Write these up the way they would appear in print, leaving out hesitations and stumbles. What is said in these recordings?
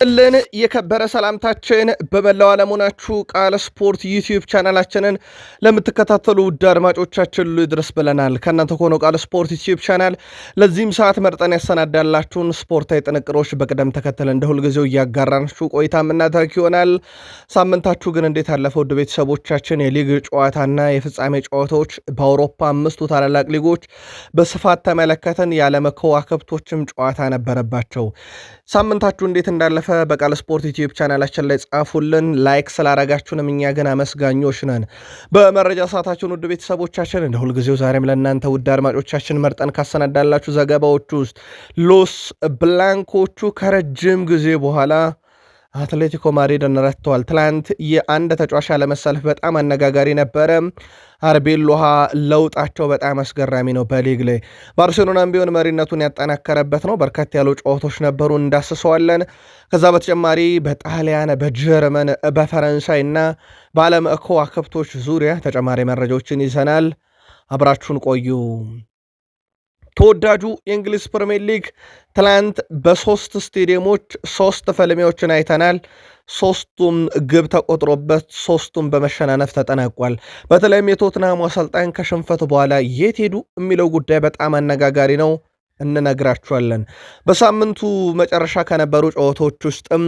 ይስጥልን የከበረ ሰላምታችን በመላው ዓለም ሆናችሁ ቃል ስፖርት ዩቲዩብ ቻናላችንን ለምትከታተሉ ውድ አድማጮቻችን ሁሉ ይድረስ ብለናል። ከእናንተ ሆኖ ቃል ስፖርት ዩቲዩብ ቻናል ለዚህም ሰዓት መርጠን ያሰናዳላችሁን ስፖርታዊ ጥንቅሮች በቅደም ተከተል እንደ ሁልጊዜው እያጋራናችሁ ቆይታ የምናደርግ ይሆናል። ሳምንታችሁ ግን እንዴት አለፈ? ውድ ቤተሰቦቻችን የሊግ ጨዋታና የፍጻሜ ጨዋታዎች በአውሮፓ አምስቱ ታላላቅ ሊጎች በስፋት ተመለከተን። ያለመከዋከብቶችም ጨዋታ ነበረባቸው። ሳምንታችሁ እንዴት እንዳለፈ በቃል ስፖርት ዩቲዩብ ቻናላችን ላይ ጻፉልን። ላይክ ስላረጋችሁንም እኛ ግን አመስጋኞች ነን። በመረጃ ሰዓታችን ውድ ቤተሰቦቻችን እንደ ሁልጊዜው ዛሬም ለእናንተ ውድ አድማጮቻችን መርጠን ካሰናዳላችሁ ዘገባዎች ውስጥ ሎስ ብላንኮቹ ከረጅም ጊዜ በኋላ አትሌቲኮ ማድሪድን ረትተዋል። ትላንት የአንድ ተጫዋች አለመሰለፍ በጣም አነጋጋሪ ነበረ። አርቤሎሃ ለውጣቸው በጣም አስገራሚ ነው። በሊግ ላይ ባርሴሎናም ቢሆን መሪነቱን ያጠናከረበት ነው። በርከት ያሉ ጨዋታዎች ነበሩ፣ እንዳስሰዋለን። ከዛ በተጨማሪ በጣሊያን፣ በጀርመን፣ በፈረንሳይ እና በዓለም ከዋክብቶች ዙሪያ ተጨማሪ መረጃዎችን ይዘናል። አብራችሁን ቆዩ። ተወዳጁ የእንግሊዝ ፕሪሚየር ሊግ ትላንት በሶስት ስቴዲየሞች ሶስት ፍልሚያዎችን አይተናል። ሶስቱም ግብ ተቆጥሮበት ሶስቱም በመሸናነፍ ተጠናቋል። በተለይም የቶትናሙ አሰልጣኝ ከሽንፈት በኋላ የት ሄዱ የሚለው ጉዳይ በጣም አነጋጋሪ ነው። እንነግራችኋለን። በሳምንቱ መጨረሻ ከነበሩ ጨዋታዎች ውስጥም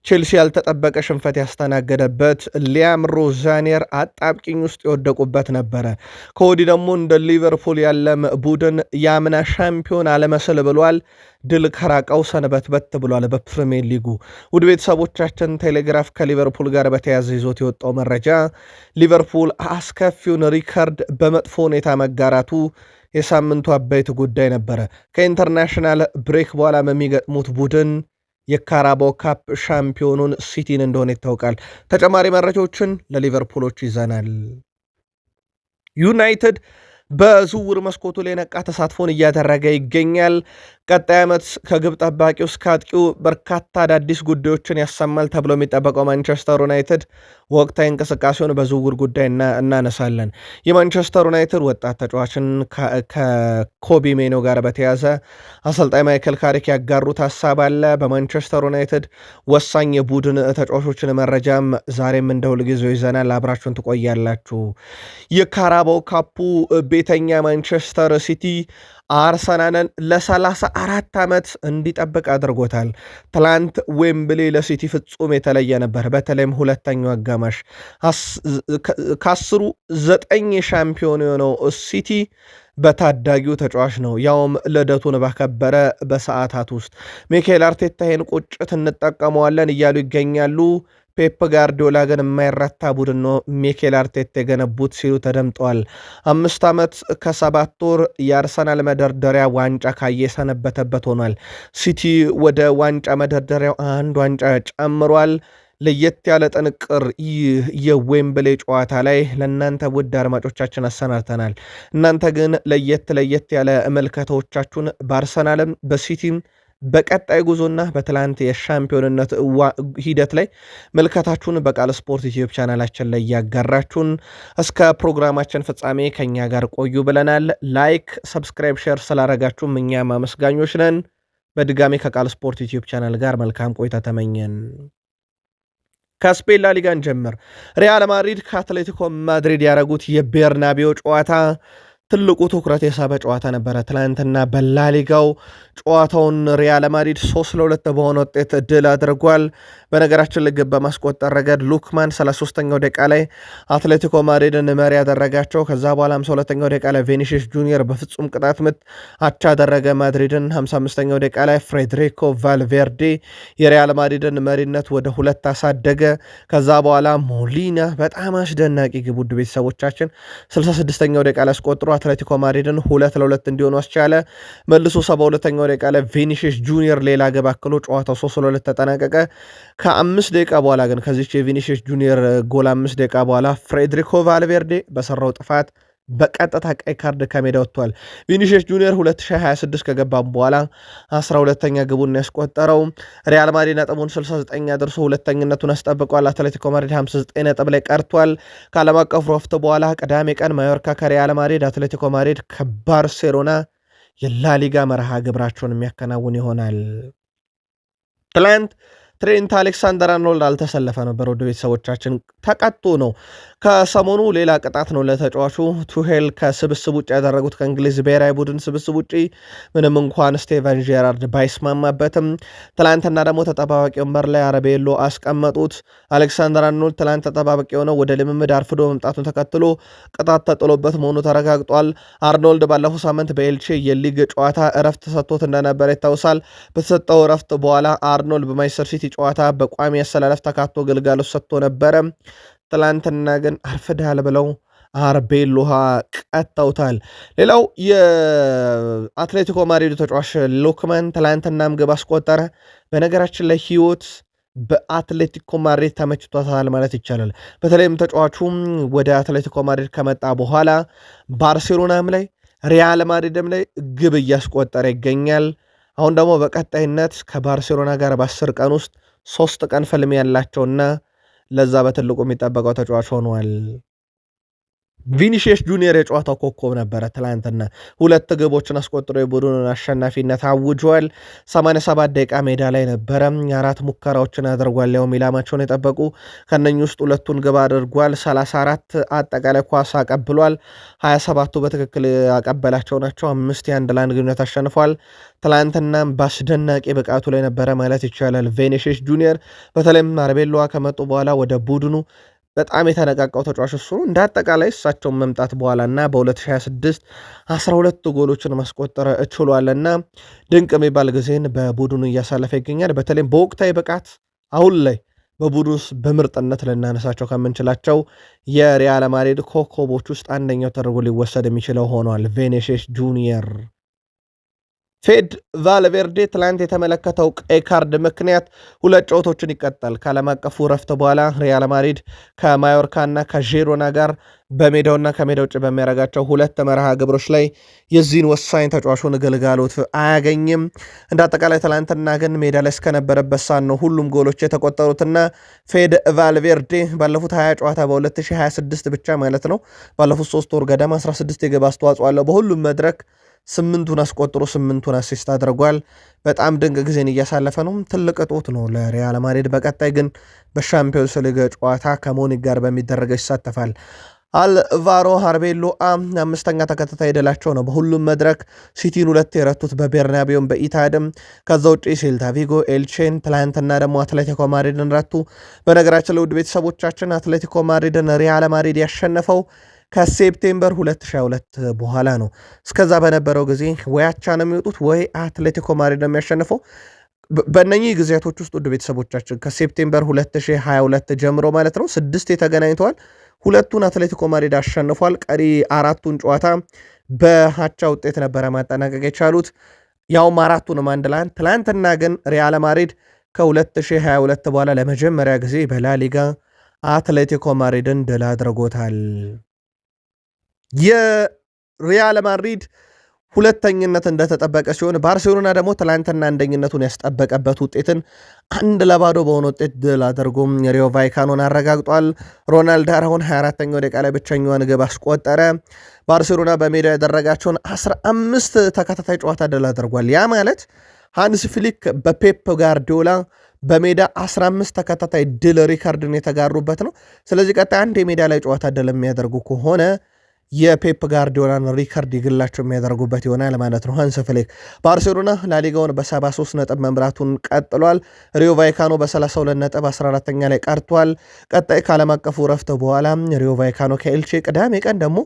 ቼልሲ ያልተጠበቀ ሽንፈት ያስተናገደበት፣ ሊያም ሮዛኔር አጣብቂኝ ውስጥ የወደቁበት ነበረ። ከወዲህ ደግሞ እንደ ሊቨርፑል ያለም ቡድን የአምና ሻምፒዮን አለመስል ብሏል። ድል ከራቀው ሰንበትበት ብሏል። በፕሪሚየር ሊጉ ውድ ቤተሰቦቻችን ቴሌግራፍ ከሊቨርፑል ጋር በተያያዘ ይዞት የወጣው መረጃ ሊቨርፑል አስከፊውን ሪከርድ በመጥፎ ሁኔታ መጋራቱ የሳምንቱ አበይት ጉዳይ ነበረ። ከኢንተርናሽናል ብሬክ በኋላ የሚገጥሙት ቡድን የካራባው ካፕ ሻምፒዮኑን ሲቲን እንደሆነ ይታወቃል። ተጨማሪ መረጃዎችን ለሊቨርፑሎች ይዘናል። ዩናይትድ በዝውውር መስኮቱ ላይ ነቃ ተሳትፎን እያደረገ ይገኛል። ቀጣይ ዓመት ከግብ ጠባቂው እስከ አጥቂው በርካታ አዳዲስ ጉዳዮችን ያሰማል ተብሎ የሚጠበቀው ማንቸስተር ዩናይትድ ወቅታዊ እንቅስቃሴውን በዝውውር ጉዳይ እናነሳለን። የማንቸስተር ዩናይትድ ወጣት ተጫዋችን ከኮቢ ሜኖ ጋር በተያዘ አሰልጣኝ ማይክል ካሪክ ያጋሩት ሀሳብ አለ። በማንቸስተር ዩናይትድ ወሳኝ የቡድን ተጫዋቾችን መረጃም ዛሬም እንደ ሁልጊዜው ይዘናል። አብራችሁን ትቆያላችሁ። የካራባው ካፑ ቤተኛ ማንቸስተር ሲቲ አርሰናልን ለ34 ዓመት እንዲጠብቅ አድርጎታል። ትላንት ዌምብሌ ለሲቲ ፍጹም የተለየ ነበር። በተለይም ሁለተኛው አጋማሽ ከ10 9 ሻምፒዮን የሆነው ሲቲ በታዳጊው ተጫዋች ነው፣ ያውም ልደቱን ባከበረ በሰዓታት ውስጥ። ሚካኤል አርቴታ ይህን ቁጭት እንጠቀመዋለን እያሉ ይገኛሉ። ፔፕ ጋርዲዮላ ግን የማይረታ ቡድን ነው ሚኬል አርቴታ የገነቡት ሲሉ ተደምጠዋል። 5 ዓመት ከ7 ወር የአርሰናል መደርደሪያ ዋንጫ ካየሰነበተበት ሆኗል። ሲቲ ወደ ዋንጫ መደርደሪያው አንድ ዋንጫ ጨምሯል። ለየት ያለ ጥንቅር ይህ የዌምብሌ ጨዋታ ላይ ለእናንተ ውድ አድማጮቻችን አሰናድተናል። እናንተ ግን ለየት ያለ መልከታዎቻችሁን በአርሰናልም በሲቲም በቀጣይ ጉዞና በትላንት የሻምፒዮንነት ሂደት ላይ መልከታችሁን በቃል ስፖርት ዩቲዩብ ቻናላችን ላይ ያጋራችሁን እስከ ፕሮግራማችን ፍጻሜ ከኛ ጋር ቆዩ ብለናል። ላይክ፣ ሰብስክራይብ፣ ሼር ስላረጋችሁም እኛም አመስጋኞች ነን። በድጋሚ ከቃል ስፖርት ዩቲዩብ ቻናል ጋር መልካም ቆይታ ተመኘን። ከስፔን ላ ሊጋን ጀምር። ሪያል ማድሪድ ከአትሌቲኮ ማድሪድ ያደረጉት የቤርናቤው ጨዋታ ትልቁ ትኩረት የሳበ ጨዋታ ነበረ። ትላንትና በላሊጋው ጨዋታውን ሪያል ማድሪድ 3-2 በሆነ ውጤት ድል አድርጓል። በነገራችን ልግብ በማስቆጠር ረገድ ሉክማን 33ኛው ደቂቃ ላይ አትሌቲኮ ማድሪድን መሪ ያደረጋቸው። ከዛ በኋላ 52ኛው ደቂቃ ላይ ቬኒሲየስ ጁኒየር በፍጹም ቅጣት ምት አቻ ያደረገ ማድሪድን። 55ኛው ደቂቃ ላይ ፍሬድሪኮ ቫልቬርዴ የሪያል ማድሪድን መሪነት ወደ 2 አሳደገ። ከዛ በኋላ ሞሊና በጣም አስደናቂ ግብ ውድ ቤተሰቦቻችን 66ኛው ደቂቃ ላይ አስቆጥሮ አትሌቲኮ ማድሪድን 2-2 እንዲሆኑ አስቻለ። መልሶ 72ኛው ደቂቃ ላይ ቬኒሲየስ ጁኒየር ሌላ ግብ አክሎ ጨዋታው 3-2 ተጠናቀቀ። ከ5 ደቂቃ በኋላ ግን ከዚች የቬኒሲየስ ጁኒየር ጎል 5 ደቂቃ በኋላ ፍሬድሪኮ ቫልቬርዴ በሰራው ጥፋት በቀጥታ ቀይ ካርድ ከሜዳ ወጥቷል። ቪኒሺየስ ጁኒየር 2026 ከገባም በኋላ 12ኛ ግቡን ያስቆጠረው። ሪያል ማድሪድ ነጥቡን 69 አድርሶ ሁለተኝነቱን አስጠብቋል። አትሌቲኮ ማድሪድ 59 ነጥብ ላይ ቀርቷል። ከዓለም አቀፍ ረፍት በኋላ ቅዳሜ ቀን ማዮርካ ከሪያል ማድሪድ፣ አትሌቲኮ ማድሪድ ከባርሴሎና የላሊጋ መርሃ ግብራቸውን የሚያከናውን ይሆናል። ትላንት ትሬንት አሌክሳንደር አርኖልድ አልተሰለፈ ነበር። ወደ ቤተሰቦቻችን ተቀጥቶ ነው። ከሰሞኑ ሌላ ቅጣት ነው ለተጫዋቹ። ቱሄል ከስብስብ ውጭ ያደረጉት ከእንግሊዝ ብሔራዊ ቡድን ስብስብ ውጭ ምንም እንኳን ስቴቨን ጄራርድ ባይስማማበትም ትላንትና ደግሞ ተጠባባቂ ወንበር ላይ አረቤሎ አስቀመጡት። አሌክሳንደር አርኖልድ ትላንት ተጠባባቂ የሆነው ወደ ልምምድ አርፍዶ መምጣቱን ተከትሎ ቅጣት ተጥሎበት መሆኑ ተረጋግጧል። አርኖልድ ባለፈው ሳምንት በኤልቼ የሊግ ጨዋታ እረፍት ተሰጥቶት እንደነበረ ይታወሳል። በተሰጠው እረፍት በኋላ አርኖልድ በማንቸስተር ሲቲ ጨዋታ በቋሚ አሰላለፍ ተካቶ ግልጋሎት ሰጥቶ ነበረ። ትላንትና ግን አርፍዳል ብለው አርቤሎሃ ቀጥተውታል። ሌላው የአትሌቲኮ ማድሪድ ተጫዋች ሉክማን ትላንትናም ግብ አስቆጠረ። በነገራችን ላይ ህይወት በአትሌቲኮ ማድሪድ ተመችቷታል ማለት ይቻላል። በተለይም ተጫዋቹም ወደ አትሌቲኮ ማድሪድ ከመጣ በኋላ ባርሴሎናም ላይ ሪያል ማድሪድም ላይ ግብ እያስቆጠረ ይገኛል። አሁን ደግሞ በቀጣይነት ከባርሴሎና ጋር በ10 ቀን ውስጥ 3 ቀን ፍልሚያ ያላቸውና ለዛ በትልቁ የሚጠበቀው ተጫዋች ሆኗል። ቪኒሺየስ ጁኒየር የጨዋታው ኮከብ ነበረ። ትላንትና 2 ግቦችን አስቆጥሮ የቡድኑን አሸናፊነት አውጇል። 87 ደቂቃ ሜዳ ላይ ነበረ። 4 ሙከራዎችን አድርጓል። ያው ኢላማቸውን የጠበቁ ከነኚህ ውስጥ 2ቱን ግብ አድርጓል። 34 አጠቃላይ ኳስ አቀብሏል። 27ቱ በትክክል ያቀበላቸው ናቸው። 5 የ1-1 ግንኙነት አሸንፏል። ትላንትናም በአስደናቂ ብቃቱ ላይ ነበረ ማለት ይቻላል። ቪኒሺየስ ጁኒየር በተለይም አርቤሎዋ ከመጡ በኋላ ወደ ቡድኑ በጣም የተነቃቃው ተጫዋች እሱ ነው። እንደ አጠቃላይ እሳቸውን መምጣት በኋላ እና በ2026 12 ጎሎችን ማስቆጠር ችሏልና ድንቅ የሚባል ጊዜን በቡድኑ እያሳለፈ ይገኛል። በተለይም በወቅታዊ ብቃት አሁን ላይ በቡድኑ ውስጥ በምርጥነት ልናነሳቸው ከምንችላቸው የሪያል ማድሪድ ኮከቦች ውስጥ አንደኛው ተደርጎ ሊወሰድ የሚችለው ሆኗል ቪኒሺየስ ጁኒየር። ፌድ ቫልቬርዴ ትላንት የተመለከተው ቀይ ካርድ ምክንያት 2 ጨዋታዎችን ይቀጣል። ከዓለም አቀፉ ረፍት በኋላ ሪያል ማድሪድ ከማዮርካ እና ከዢሮና ጋር በሜዳውና ከሜዳ ውጭ በሚያደርጋቸው 2 መርሃ ግብሮች ላይ የዚህን ወሳኝ ተጫዋቹን ግልጋሎት አያገኝም። እንደ አጠቃላይ ትላንትና ግን ሜዳ ላይ እስከነበረበት ሰዓት ነው ሁሉም ጎሎች የተቆጠሩትና ፌድ ቫልቬርዴ ባለፉት 20 ጨዋታ በ2026 ብቻ ማለት ነው ባለፉት 3 ወር ገደማ 16 የግብ አስተዋጽኦ አለው። በሁሉም መድረክ 8ቱን አስቆጥሮ 8ቱን አሲስት አድርጓል። በጣም ድንቅ ጊዜን እያሳለፈ ነው። ትልቅ እጦት ነው ለሪያል ማድሪድ። በቀጣይ ግን በሻምፒዮንስ ሊግ ጨዋታ ከሞኒክ ጋር በሚደረገው ይሳተፋል። አልቫሮ አርቤሎአ 5ኛ ተከታታይ ድላቸው ነው። በሁሉም መድረክ ሲቲን 2 የረቱት በቤርናቢዮን በኢታድም። ከዛ ውጭ ሴልታ ቪጎ፣ ኤልቼን፣ ትላንትና ደግሞ አትሌቲኮ ማድሪድን ረቱ። በነገራችን ለውድ ቤተሰቦቻችን አትሌቲኮ ማድሪድን ሪያል ማድሪድ ያሸነፈው ከሴፕቴምበር 2022 በኋላ ነው። እስከዛ በነበረው ጊዜ ወይ አቻ ነው የሚወጡት ወይ አትሌቲኮ ማድሪድ ነው የሚያሸንፈው። በእነኚህ ጊዜያቶች ውስጥ ውድ ቤተሰቦቻችን ከሴፕቴምበር 2022 ጀምሮ ማለት ነው 6 ተገናኝተዋል። 2ቱን አትሌቲኮ ማድሪድ አሸንፏል። ቀሪ 4ቱን ጨዋታ በአቻ ውጤት ነበረ ማጠናቀቅ የቻሉት፣ ያውም 4ቱንም 1-1። ትላንትና ግን ሪያል ማድሪድ ከ2022 በኋላ ለመጀመሪያ ጊዜ በላሊጋ አትሌቲኮ ማድሪድን ድል አድርጎታል። የሪያል ማድሪድ 2ኝነት እንደተጠበቀ ሲሆን ባርሴሎና ደግሞ ትላንትና አንደኝነቱን ያስጠበቀበት ውጤትን 1-0 በሆነ ውጤት ድል አድርጎም ሪዮ ቫይካኖን አረጋግጧል። ሮናልድ አሁን 24ኛው ደቂቃ ላይ ብቸኛዋን ግብ አስቆጠረ። ባርሴሎና በሜዳ ያደረጋቸውን 15 ተከታታይ ጨዋታ ድል አድርጓል። ያ ማለት ሃንስ ፍሊክ በፔፕ ጋርዲዮላ በሜዳ 15 ተከታታይ ድል ሪካርድን የተጋሩበት ነው። ስለዚህ ቀጣይ አንድ የሜዳ ላይ ጨዋታ ድል የሚያደርጉ ከሆነ የፔፕ ጋርዲዮላን ሪካርድ ይግላቸው የሚያደርጉበት ይሆናል ማለት ነው። ሃንስ ፍሊክ ባርሴሎና ላሊጋውን በ73 ነጥብ መምራቱን ቀጥሏል። ሪዮ ቫይካኖ በ32 ነጥብ 14ኛ ላይ ቀርቷል። ቀጣይ ከዓለም አቀፉ ረፍት በኋላ ሪዮ ቫይካኖ ከኤልቼ፣ ቅዳሜ ቀን ደግሞ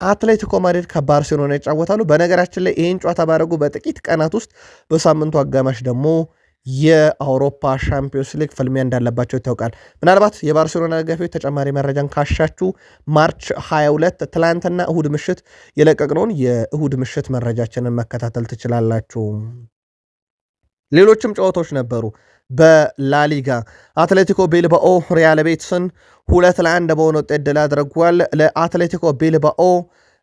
አትሌቲኮ ማድሪድ ከባርሴሎና ይጫወታሉ። በነገራችን ላይ ይህን ጨዋታ ባደረጉ በጥቂት ቀናት ውስጥ በሳምንቱ አጋማሽ ደግሞ የአውሮፓ ሻምፒዮንስ ሊግ ፍልሚያ እንዳለባቸው ይታወቃል። ምናልባት የባርሴሎና ደጋፊዎች ተጨማሪ መረጃን ካሻችሁ ማርች 22 ትላንትና እሁድ ምሽት የለቀቅነውን የእሁድ ምሽት መረጃችንን መከታተል ትችላላችሁ። ሌሎችም ጨዋታዎች ነበሩ። በላሊጋ አትሌቲኮ ቤልባኦ ሪያል ቤትስን 2-1 በሆነ ውጤት ድል አድርጓል። ለአትሌቲኮ ቤልባኦ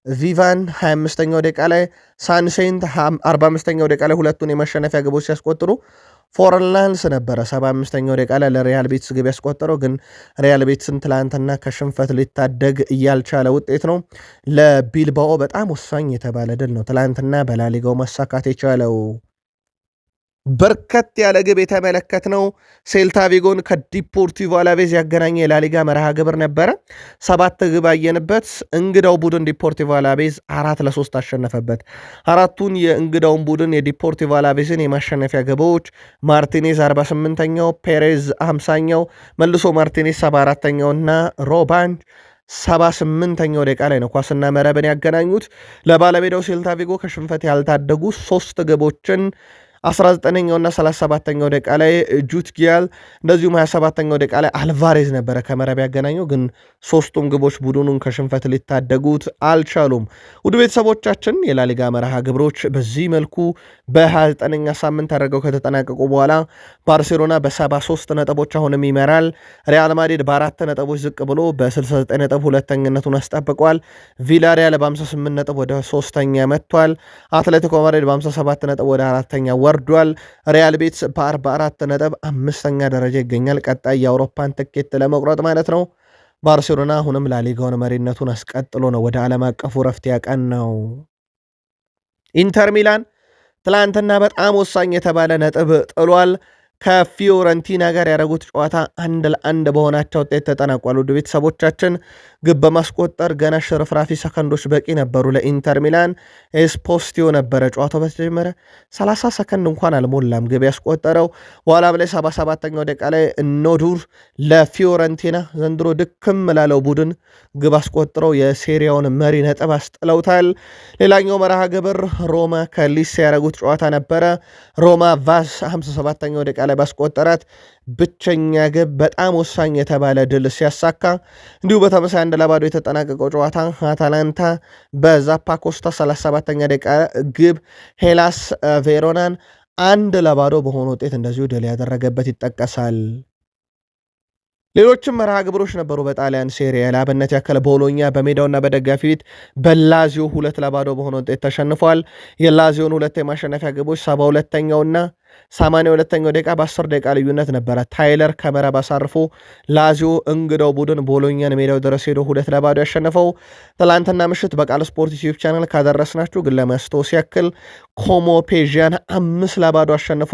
ቪቫን 25ኛው ደቂቃ ላይ፣ ሳንሴንት 45ኛው ደቂቃ ላይ 2ቱን የማሸነፊያ ግቦች ሲያስቆጥሩ ፎርላንስ ነበረ 75ኛው ደቂቃ ላይ ለሪያል ቤትስ ግብ ያስቆጠረው። ግን ሪያል ቤትስን ትላንትና ከሽንፈት ሊታደግ እያልቻለ ውጤት ነው። ለቢልባኦ በጣም ወሳኝ የተባለ ድል ነው ትላንትና በላሊጋው ማሳካት የቻለው። በርከት ያለ ግብ የተመለከትነው ሴልታ ቪጎን ከዲፖርቲቮ አላቬዝ ያገናኘ የላሊጋ መርሃ ግብር ነበረ። 7 ግብ አየንበት። እንግዳው ቡድን ዲፖርቲቮ አላቬዝ 4-3 አሸነፈበት። አራቱን የእንግዳውን ቡድን የዲፖርቲቮ አላቬዝን የማሸነፊያ ግቦች ማርቲኔዝ 48ኛው፣ ፔሬዝ 50ኛው፣ መልሶ ማርቲኔዝ 74ኛው እና ሮባንጅ 78ኛው ደቂቃ ላይ ነው ኳስና መረብን ያገናኙት። ለባለሜዳው ሴልታ ቪጎ ከሽንፈት ያልታደጉ 3 ግቦችን 19ኛውና 37ኛው ደቂቃ ላይ ጁት ጊያል እንደዚሁም 27ኛው ደቂቃ ላይ አልቫሬዝ ነበረ ከመረብ ያገናኘው። ግን 3ቱም ግቦች ቡድኑን ከሽንፈት ሊታደጉት አልቻሉም። ውድ ቤተሰቦቻችን የላሊጋ መርሃ ግብሮች በዚህ መልኩ በ29ኛ ሳምንት አድርገው ከተጠናቀቁ በኋላ ባርሴሎና በ73 ነጥቦች አሁንም ይመራል። ሪያል ማድሪድ በ4 ነጥቦች ዝቅ ብሎ በ69 ነጥብ ሁለተኝነቱን አስጠብቋል። ቪላሪያል በ58 ነጥብ ወደ ሶስተኛ መጥቷል። አትሌቲኮ ማድሪድ በ57 ነጥብ ወደ አራተኛ ወርዷል። ሪያል ቤትስ በ44 ነጥብ 5ኛ ደረጃ ይገኛል። ቀጣይ የአውሮፓን ትኬት ለመቁረጥ ማለት ነው። ባርሴሎና አሁንም ላሊጋውን መሪነቱን አስቀጥሎ ነው ወደ ዓለም አቀፉ ረፍት ያቀናው። ኢንተር ሚላን ትላንትና በጣም ወሳኝ የተባለ ነጥብ ጥሏል። ከፊዮረንቲና ጋር ያደረጉት ጨዋታ 1-1 በሆናቸው ውጤት ተጠናቋል። ውድ ቤተሰቦቻችን ግብ በማስቆጠር ገና ሽርፍራፊ ሰከንዶች በቂ ነበሩ ለኢንተር ሚላን። ኤስፖስቲዮ ነበረ ጨዋታው በተጀመረ 30 ሰከንድ እንኳን አልሞላም ግብ ያስቆጠረው። በኋላም ላይ 77ኛው ደቂቃ ላይ ኖዱር ለፊዮረንቲና ዘንድሮ ድክም ላለው ቡድን ግብ አስቆጥረው የሴሪያውን መሪ ነጥብ አስጥለውታል። ሌላኛው መርሃ ግብር ሮማ ከሊስ ያደረጉት ጨዋታ ነበረ። ሮማ ቫዝ 57ኛው ደቂቃ ላይ ባስቆጠራት ብቸኛ ግብ በጣም ወሳኝ የተባለ ድል ሲያሳካ፣ እንዲሁ በተመሳይ 1-0 የተጠናቀቀው ጨዋታ አታላንታ በዛፓኮስታ 37ኛ ደቂቃ ግብ ሄላስ ቬሮናን 1-0 በሆነ ውጤት እንደዚሁ ድል ያደረገበት ይጠቀሳል። ሌሎችም መርሃ ግብሮች ነበሩ በጣሊያን ሴሪያ ለአብነት ያከለ ቦሎኛ በሜዳውና በደጋፊ ፊት በላዚዮ 2-0 በሆነ ውጤት ተሸንፏል። የላዚዮን ሁለት የማሸነፊያ ግቦች 72ኛውና 82ኛው ደቂቃ በ10 ደቂቃ ልዩነት ነበረ ታይለር ከመረብ አሳርፎ ላዚዮ እንግዳው ቡድን ቦሎኛን ሜዳው ድረስ ሄዶ 2-0 ያሸነፈው። ትላንትና ምሽት በቃል ስፖርት ዩቲዩብ ቻናል ካደረስናችሁ ግን ለማስታወስ ያክል ኮሞ ፔዥያን 5-0 አሸንፎ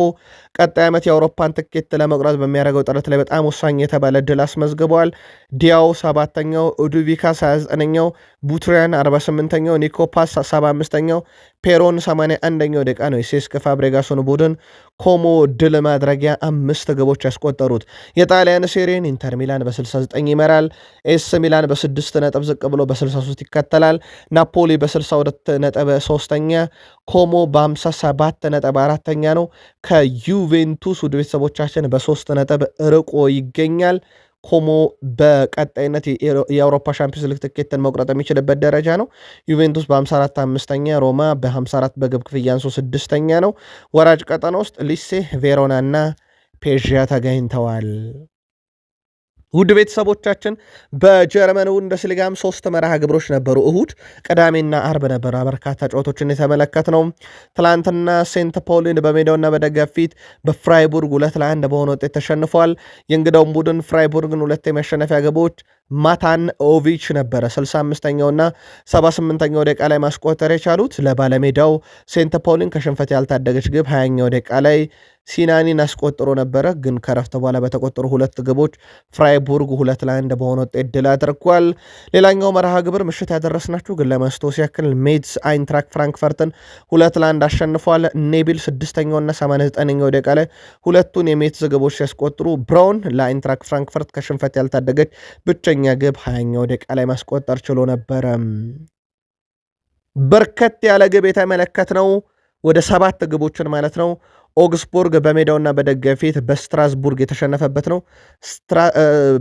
ቀጣይ ዓመት የአውሮፓን ትኬት ለመቁረጥ በሚያደርገው ጥረት ላይ በጣም ወሳኝ የተባለ ድል አስመዝግበዋል። ዲያው 7ኛው፣ ኡዱቪካስ 29ኛው፣ ቡትሪያን 48ኛው፣ ኒኮፓስ 75ኛው፣ ፔሮን 81ኛው ደቂቃ ነው የሴስክ ፋብሬጋሶን ቡድን ኮሞ ድል ማድረጊያ 5 ግቦች ያስቆጠሩት። የጣሊያን ሴሪን ኢንተር ሚላን በ69 ይመራል። ኤስ ሚላን በ6 ነጥብ ዝቅ ብሎ በ63 ይከተላል። ናፖሊ በ62 ነጥብ 3ኛ፣ ኮሞ በ57 ነጥብ 4ኛ ነው። ከዩቬንቱስ ውድ ቤተሰቦቻችን በ3 ነጥብ ርቆ ይገኛል። ኮሞ በቀጣይነት የአውሮፓ ሻምፒዮንስ ሊግ ትኬትን መቁረጥ የሚችልበት ደረጃ ነው። ዩቬንቱስ በ54 5ኛ፣ ሮማ በ54 በግብ ክፍያ አንሶ 6ኛ ነው። ወራጅ ቀጠና ውስጥ ሊሴ፣ ቬሮና እና ፔዥያ ተገኝተዋል። ውድ ቤተሰቦቻችን በጀርመን ቡንደስሊጋም 3 መርሃ ግብሮች ነበሩ። እሁድ፣ ቅዳሜና አርብ ነበረ በርካታ ጨዋታዎችን የተመለከትነው። ትላንትና ሴንት ፖሊን በሜዳውና በደጋፊ ፊት በፍራይቡርግ 2-1 በሆነ ውጤት ተሸንፏል። የእንግዳውን ቡድን ፍራይቡርግን 2 የማሸነፊያ ግቦች ማታን ኦቪች ነበረ 65ኛውና 78ኛው ደቂቃ ላይ ማስቆጠር የቻሉት። ለባለሜዳው ሴንት ፖሊን ከሽንፈት ያልታደገች ግብ 20ኛው ደቂቃ ላይ ሲናኒን አስቆጥሮ ነበረ። ግን ከረፍት በኋላ በተቆጠሩ 2 ግቦች ፍራይቡርግ 2-1 በሆነ ውጤት ድል አድርጓል። ሌላኛው መርሃ ግብር ምሽት ያደረስናችሁ ግን ለማስታወስ ያክል ሜትስ አይንትራክ ፍራንክፈርትን 2-1 አሸንፏል። ኔቢል 6ኛውና 89ኛው ደቂቃ ላይ ሁለቱን የሜትስ ግቦች ሲያስቆጥሩ ብራውን ለአይንትራክ ፍራንክፈርት ከሽንፈት ያልታደገች ብቸኛ ግብ 20ኛው ደቂቃ ላይ ማስቆጠር ችሎ ነበረ። በርከት ያለ ግብ የተመለከትነው ወደ 7 ግቦችን ማለት ነው። ኦግስቡርግ በሜዳውና በደጋፊ ፊት በስትራስቡርግ የተሸነፈበት ነው።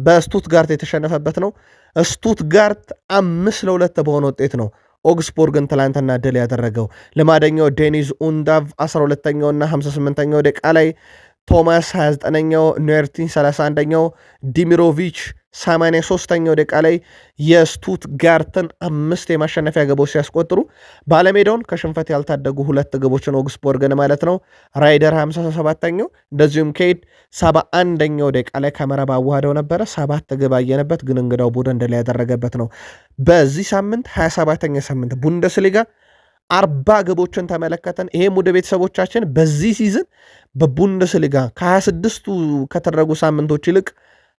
በስቱትጋርት የተሸነፈበት ነው። ስቱትጋርት 5-2 በሆነ ውጤት ነው ኦግስቡርግን ትላንትና ድል ያደረገው። ልማደኛው ዴኒዝ ኡንዳቭ 12ኛውና 58ኛው ደቂቃ ላይ፣ ቶማስ 29ኛው፣ ኖርቲን 31ኛው፣ ዲሚሮቪች 83ኛው ደቂቃ ላይ የስቱትጋርትን 5 የማሸነፊያ ግቦች ሲያስቆጥሩ ባለሜዳውን ከሽንፈት ያልታደጉ 2 ግቦችን ኦግስቡርግን ማለት ነው። ራይደር 57ኛው እንደዚሁም ኬድ 71ኛው ደቂቃ ላይ ከመረብ አዋህደው ነበረ። 7 ግብ አየነበት፣ ግን እንግዳው ቡድን ድል ያደረገበት ነው። በዚህ ሳምንት 27ኛ ሳምንት ቡንደስሊጋ 40 ግቦችን ተመለከተን። ይሄም ወደ ቤተሰቦቻችን በዚህ ሲዝን በቡንደስሊጋ ከ26ቱ ከተደረጉ ሳምንቶች ይልቅ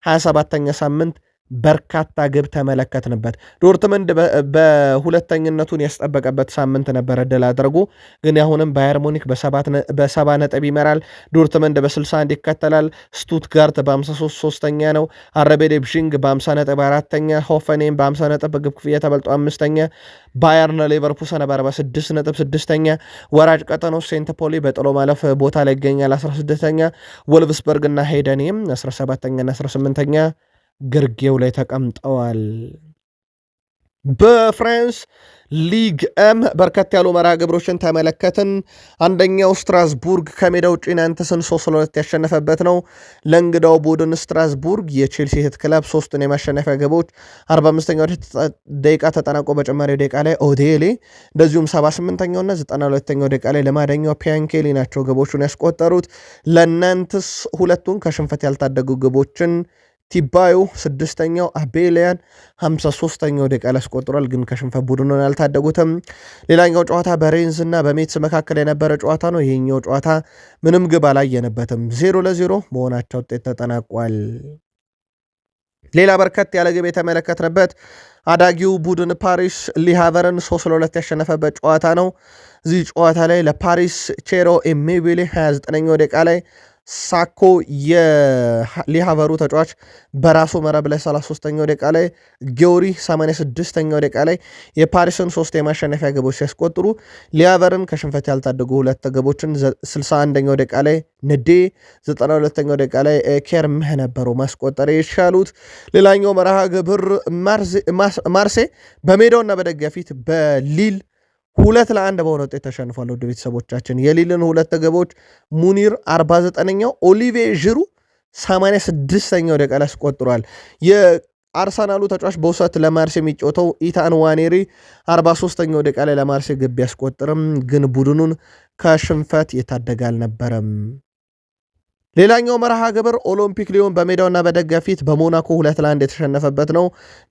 27ኛ ሳምንት በርካታ ግብ ተመለከትንበት። ዶርትመንድ በሁለተኝነቱን ያስጠበቀበት ሳምንት ነበረ ድል አድርጎ፣ ግን አሁንም ባየር ሙኒክ በ70 ነጥብ ይመራል። ዶርትመንድ በ61 ይከተላል። ስቱትጋርት በ53 ሶስተኛ ነው። አረቤ ሌፕዚግ በ50 ነጥብ አራተኛ፣ ሆፈኔም በ50 ነጥብ በግብ ክፍያ ተበልጦ አምስተኛ፣ ባየርን ሌቨርኩሰን በ46 ነጥብ ስድስተኛ፣ ወራጅ ቀጠናው ሴንት ፖሊ በጥሎ ማለፍ ቦታ ላይ ይገኛል 16ኛ፣ ወልቭስበርግ እና ሄደኔም 17ኛና 18ኛ ግርጌው ላይ ተቀምጠዋል። በፍራንስ ሊግ ኤም በርከት ያሉ መርሃ ግብሮችን ተመለከትን። አንደኛው ስትራስቡርግ ከሜዳ ውጭ ናንተስን 3-2 ያሸነፈበት ነው። ለእንግዳው ቡድን ስትራስቡርግ የቼልሲ እህት ክለብ ሶስቱን የማሸነፊያ ግቦች 45ኛው ደቂቃ ተጠናቆ በጨማሪው ደቂቃ ላይ ኦዴሌ፣ እንደዚሁም 78ኛውና 92ኛው ደቂቃ ላይ ለማደኛው ፒያንኬሊ ናቸው ግቦቹን ያስቆጠሩት። ለናንተስ ሁለቱን ከሽንፈት ያልታደጉ ግቦችን ቲባዩ 6ኛው፣ አቤሊያን 53ኛው ደቂቃ ላይ አስቆጥሯል። ግን ከሽንፈት ቡድኑን ያልታደጉትም። ሌላኛው ጨዋታ በሬንዝ እና በሜትስ መካከል የነበረ ጨዋታ ነው። ይሄኛው ጨዋታ ምንም ግብ አላየነበትም፣ 0-0 በሆናቸው ውጤት ተጠናቋል። ሌላ በርከት ያለ ግብ የተመለከትንበት አዳጊው ቡድን ፓሪስ ሊሃቨርን 3-2 ያሸነፈበት ጨዋታ ነው። እዚህ ጨዋታ ላይ ለፓሪስ ቼሮ ኢሞቢሌ 29ኛው ደቂቃ ላይ ሳኮ የሊሃቨሩ ተጫዋች በራሱ መረብ ላይ 33ኛው ደቂቃ ላይ፣ ጊዮሪ 86ኛው ደቂቃ ላይ የፓሪስን 3 የማሸነፊያ ግቦች ሲያስቆጥሩ ሊሃቨርን ከሽንፈት ያልታደጉ ሁለት ግቦችን 61ኛው ደቂቃ ላይ ንዴ፣ 92ኛው ደቂቃ ላይ ኬርምህ ነበሩ ማስቆጠር የቻሉት። ሌላኛው መርሃ ግብር ማርሴ በሜዳውና በደጋፊት በሊል 2-1 በሆነ ውጤት ተሸንፏል። ወደ ቤተሰቦቻችን የሊልን ሁለት ግቦች ሙኒር 49ኛው፣ ኦሊቬ ዥሩ 86ኛው ደቂቃ ላይ አስቆጥሯል። የአርሰናሉ ተጫዋች በውሰት ለማርሴ የሚጫወተው ኢታን ዋኔሪ 43ኛው ደቂቃ ላይ ለማርሴ ግብ ያስቆጥርም፣ ግን ቡድኑን ከሽንፈት የታደገ አልነበረም። ሌላኛው መርሃ ግብር ኦሎምፒክ ሊዮን በሜዳውና በደጋፊት በሞናኮ 2-1 የተሸነፈበት ነው።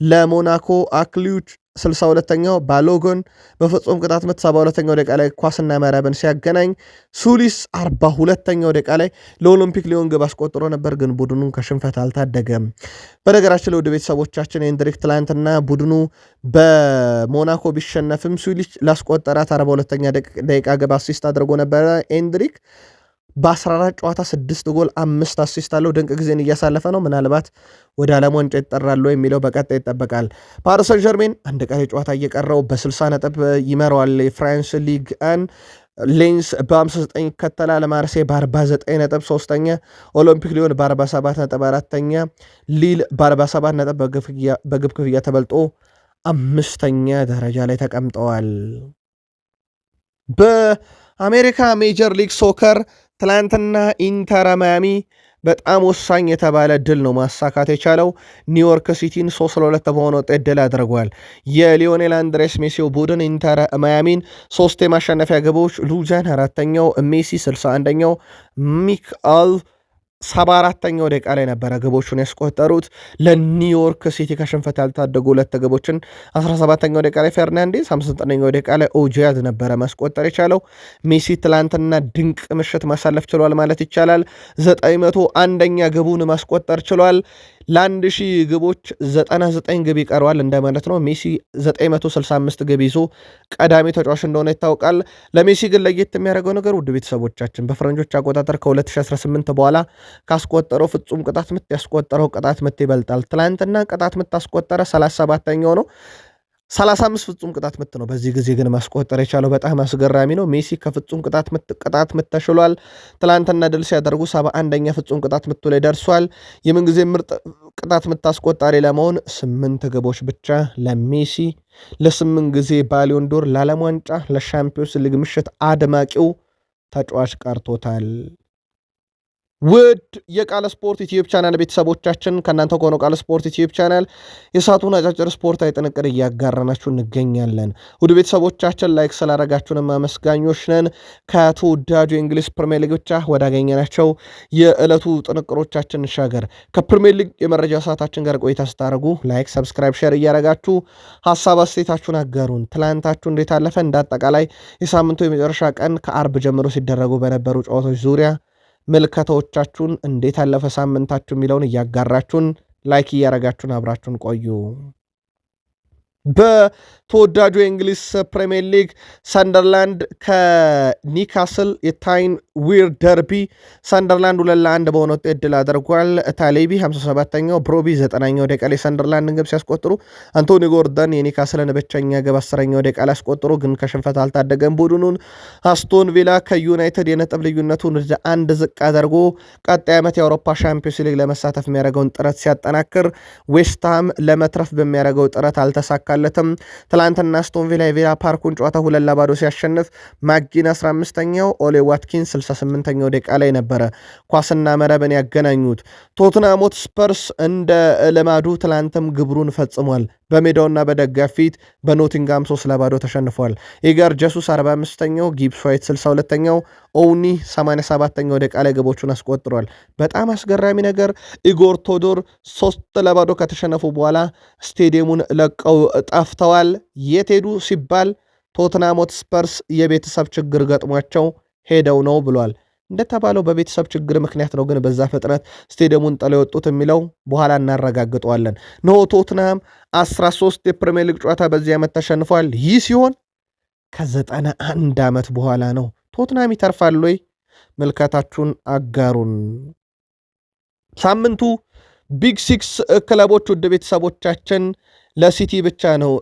ለሞናኮ አክሊዩች 62ኛው፣ ባሎጎን በፍጹም ቅጣት ምት 72ኛው ደቂቃ ላይ ኳስና መረብን ሲያገናኝ፣ ሱሊስ 42ኛው ደቂቃ ላይ ለኦሎምፒክ ሊዮን ግብ አስቆጥሮ ነበር፣ ግን ቡድኑን ከሽንፈት አልታደገም። በነገራችን ለውድ ቤተሰቦቻችን ኤንድሪክ ትላንትና ቡድኑ በሞናኮ ቢሸነፍም ሱሊስ ላስቆጠራት 42ኛ ደቂቃ ግብ አሲስት አድርጎ ነበረ። ኤንድሪክ በ14 ጨዋታ 6 ጎል 5 አሲስት አለው። ድንቅ ጊዜን እያሳለፈ ነው። ምናልባት ወደ ዓለም ዋንጫ ይጠራሉ የሚለው በቀጣይ ይጠበቃል። ፓሪስ ሰን ዠርሜን አንድ ቀሪ ጨዋታ እየቀረው በ60 ነጥብ ይመራዋል። የፍራንስ ሊግ አን ሌንስ በ59 ይከተላል። ማርሴ በ49 ነጥብ 3ኛ፣ ኦሎምፒክ ሊዮን በ47 ነጥብ 4ኛ፣ ሊል በ47 ነጥብ በግብ ክፍያ ተበልጦ 5ኛ ደረጃ ላይ ተቀምጠዋል። በአሜሪካ ሜጀር ሊግ ሶከር ትላንትና ኢንተር ማያሚ በጣም ወሳኝ የተባለ ድል ነው ማሳካት የቻለው። ኒውዮርክ ሲቲን 3-2 በሆነ ውጤት ድል አድርጓል። የሊዮኔል አንድሬስ ሜሲው ቡድን ኢንተር ማያሚን 3 የማሸነፊያ ግቦች ሉጃን 4ኛው፣ ሜሲ 61ኛው፣ ሚካኤል 74ኛው ደቂቃ ላይ ነበረ ግቦቹን ያስቆጠሩት። ለኒውዮርክ ሲቲ ከሽንፈት ያልታደጉ ሁለት ግቦችን 17ኛው ደቂቃ ላይ ፈርናንዴዝ፣ 59ኛው ደቂቃ ላይ ኦጂያዝ ነበረ ማስቆጠር የቻለው። ሜሲ ትላንትና ድንቅ ምሽት ማሳለፍ ችሏል ማለት ይቻላል። 901ኛ ግቡን ማስቆጠር ችሏል። ለ1000 ግቦች 99 ግብ ይቀረዋል እንደማለት ነው። ሜሲ 965 ግብ ይዞ ቀዳሚ ተጫዋች እንደሆነ ይታወቃል። ለሜሲ ግን ለየት የሚያደርገው ነገር ውድ ቤተሰቦቻችን በፈረንጆች አቆጣጠር ከ2018 በኋላ ካስቆጠረው ፍጹም ቅጣት ምት ያስቆጠረው ቅጣት ምት ይበልጣል። ትላንትና ቅጣት ምት አስቆጠረ 37ኛው ነው። 35 ፍጹም ቅጣት ምት ነው በዚህ ጊዜ ግን ማስቆጠር የቻለው በጣም አስገራሚ ነው። ሜሲ ከፍጹም ቅጣት ምት ተሽሏል። ትላንትና ድል ሲያደርጉ 71ኛ ፍጹም ቅጣት ምቱ ላይ ደርሷል። የምንጊዜ ምርጥ ቅጣት ምት አስቆጣሪ ለመሆን 8 ግቦች ብቻ ለሜሲ፣ ለ8 ጊዜ ባሊዮን ዶር፣ ለዓለም ዋንጫ፣ ለሻምፒዮንስ ሊግ ምሽት አድማቂው ተጫዋች ቀርቶታል። ውድ የቃል ስፖርት ዩቲዩብ ቻናል ቤተሰቦቻችን ከእናንተ ከሆነው ቃል ስፖርት ዩቲዩብ ቻናል የሰዓቱን አጫጭር ስፖርታዊ ጥንቅር እያጋራናችሁ እንገኛለን። ውድ ቤተሰቦቻችን ላይክ ስላደረጋችሁንም አመስጋኞች ነን። ከተወዳጁ የእንግሊዝ ፕሪሚየር ሊግ ብቻ ወዳገኘናቸው የዕለቱ ጥንቅሮቻችን እንሻገር። ከፕሪሚየር ሊግ የመረጃ ሰዓታችን ጋር ቆይታ ስታደርጉ ላይክ፣ ሰብስክራይብ፣ ሼር እያደረጋችሁ ሀሳብ አስተያየታችሁን አጋሩን። ትላንታችሁ እንዴት አለፈ? እንዳጠቃላይ የሳምንቱ የመጨረሻ ቀን ከአርብ ጀምሮ ሲደረጉ በነበሩ ጨዋታዎች ዙሪያ ምልከታዎቻችሁን እንዴት አለፈ ሳምንታችሁ የሚለውን እያጋራችሁን ላይክ እያረጋችሁን አብራችሁን ቆዩ። በተወዳጁ የእንግሊዝ ፕሪሚየር ሊግ ሰንደርላንድ ከኒካስል የታይን ዊር ደርቢ ሰንደርላንድ 2-1 በሆነ ውጤት ድል አድርጓል። ታሌቢ 57ኛው ብሮቢ 90ኛው ደቂቃ ላይ ሰንደርላንድን ግብ ሲያስቆጥሩ አንቶኒ ጎርደን የኒካስልን ብቸኛ ግብ 10ኛው ደቂቃ ላይ ያስቆጥሩ፣ ግን ከሽንፈት አልታደገም ቡድኑን። አስቶን ቪላ ከዩናይትድ የነጥብ ልዩነቱን ወደ 1 ዝቅ አድርጎ ቀጣይ ዓመት የአውሮፓ ሻምፒዮንስ ሊግ ለመሳተፍ የሚያደርገውን ጥረት ሲያጠናክር፣ ዌስትሃም ለመትረፍ በሚያደርገው ጥረት አልተሳካ ለትም ትላንትና አስቶን ቪላ የቪላ ፓርኩን ጨዋታ 2-0 ሲያሸንፍ ማጊን 15ኛው ኦሌ ዋትኪንስ 68ኛው ደቂቃ ላይ ነበረ ኳስና መረብን ያገናኙት። ቶትናም ሆትስፐርስ እንደ ልማዱ ትላንትም ግብሩን ፈጽሟል። በሜዳውና በደጋፊ ፊት በኖቲንጋም 3-0 ተሸንፏል። ኢጋር ጀሱስ 45ኛው፣ ጊብስ ዋይት 62ኛው፣ ኦውኒ 87ኛው ደቂቃ ላይ ግቦቹን አስቆጥሯል። በጣም አስገራሚ ነገር ኢጎር ቶዶር 3-0 ከተሸነፉ በኋላ ስቴዲየሙን ለቀው ጠፍተዋል። የት ሄዱ ሲባል ቶትናም ሆትስፐርስ የቤተሰብ ችግር ገጥሟቸው ሄደው ነው ብሏል። እንደተባለው በቤተሰብ ችግር ምክንያት ነው ግን በዛ ፍጥነት ስቴዲየሙን ጥለው የወጡት የሚለው በኋላ እናረጋግጠዋለን። ኖ ቶትናም 13 የፕሪሚየር ሊግ ጨዋታ በዚህ ዓመት ተሸንፏል። ይህ ሲሆን ከ91 ዓመት በኋላ ነው። ቶትናም ይተርፋል ወይ? ምልከታችሁን አጋሩን። ሳምንቱ ቢግ ሲክስ ክለቦች ውድ ቤተሰቦቻችን ለሲቲ ብቻ ነው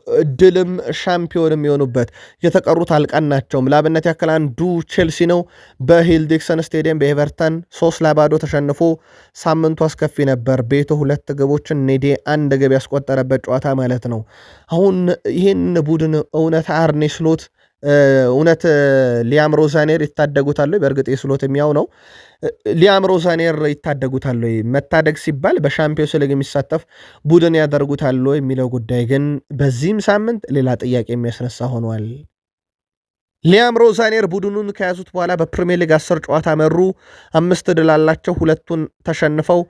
ድልም ሻምፒዮን የሚሆኑበት፣ የተቀሩት አልቀናቸውም። ለአብነት ያክል አንዱ ቼልሲ ነው። በሂል ዲክሰን ስቴዲየም በኤቨርተን 3-0 ተሸንፎ ሳምንቱ አስከፊ ነበር። ቤቱ 2 ግቦችን ኔዴ 1 ግብ ያስቆጠረበት ጨዋታ ማለት ነው። አሁን ይህን ቡድን እውነት አርኔ ስሎት እውነት ሊያም ሮዛኔር ይታደጉታል? በእርግጥ የስሎት የሚያው ነው። ሊያም ሮዛኔር ይታደጉታል? መታደግ ሲባል በሻምፒዮንስ ሊግ የሚሳተፍ ቡድን ያደርጉታል የሚለው ጉዳይ ግን በዚህም ሳምንት ሌላ ጥያቄ የሚያስነሳ ሆኗል። ሊያም ሮዛኔር ቡድኑን ከያዙት በኋላ በፕሪሚየር ሊግ 10 ጨዋታ መሩ። 5 ድል አላቸው። 3ቱን ተሸንፈው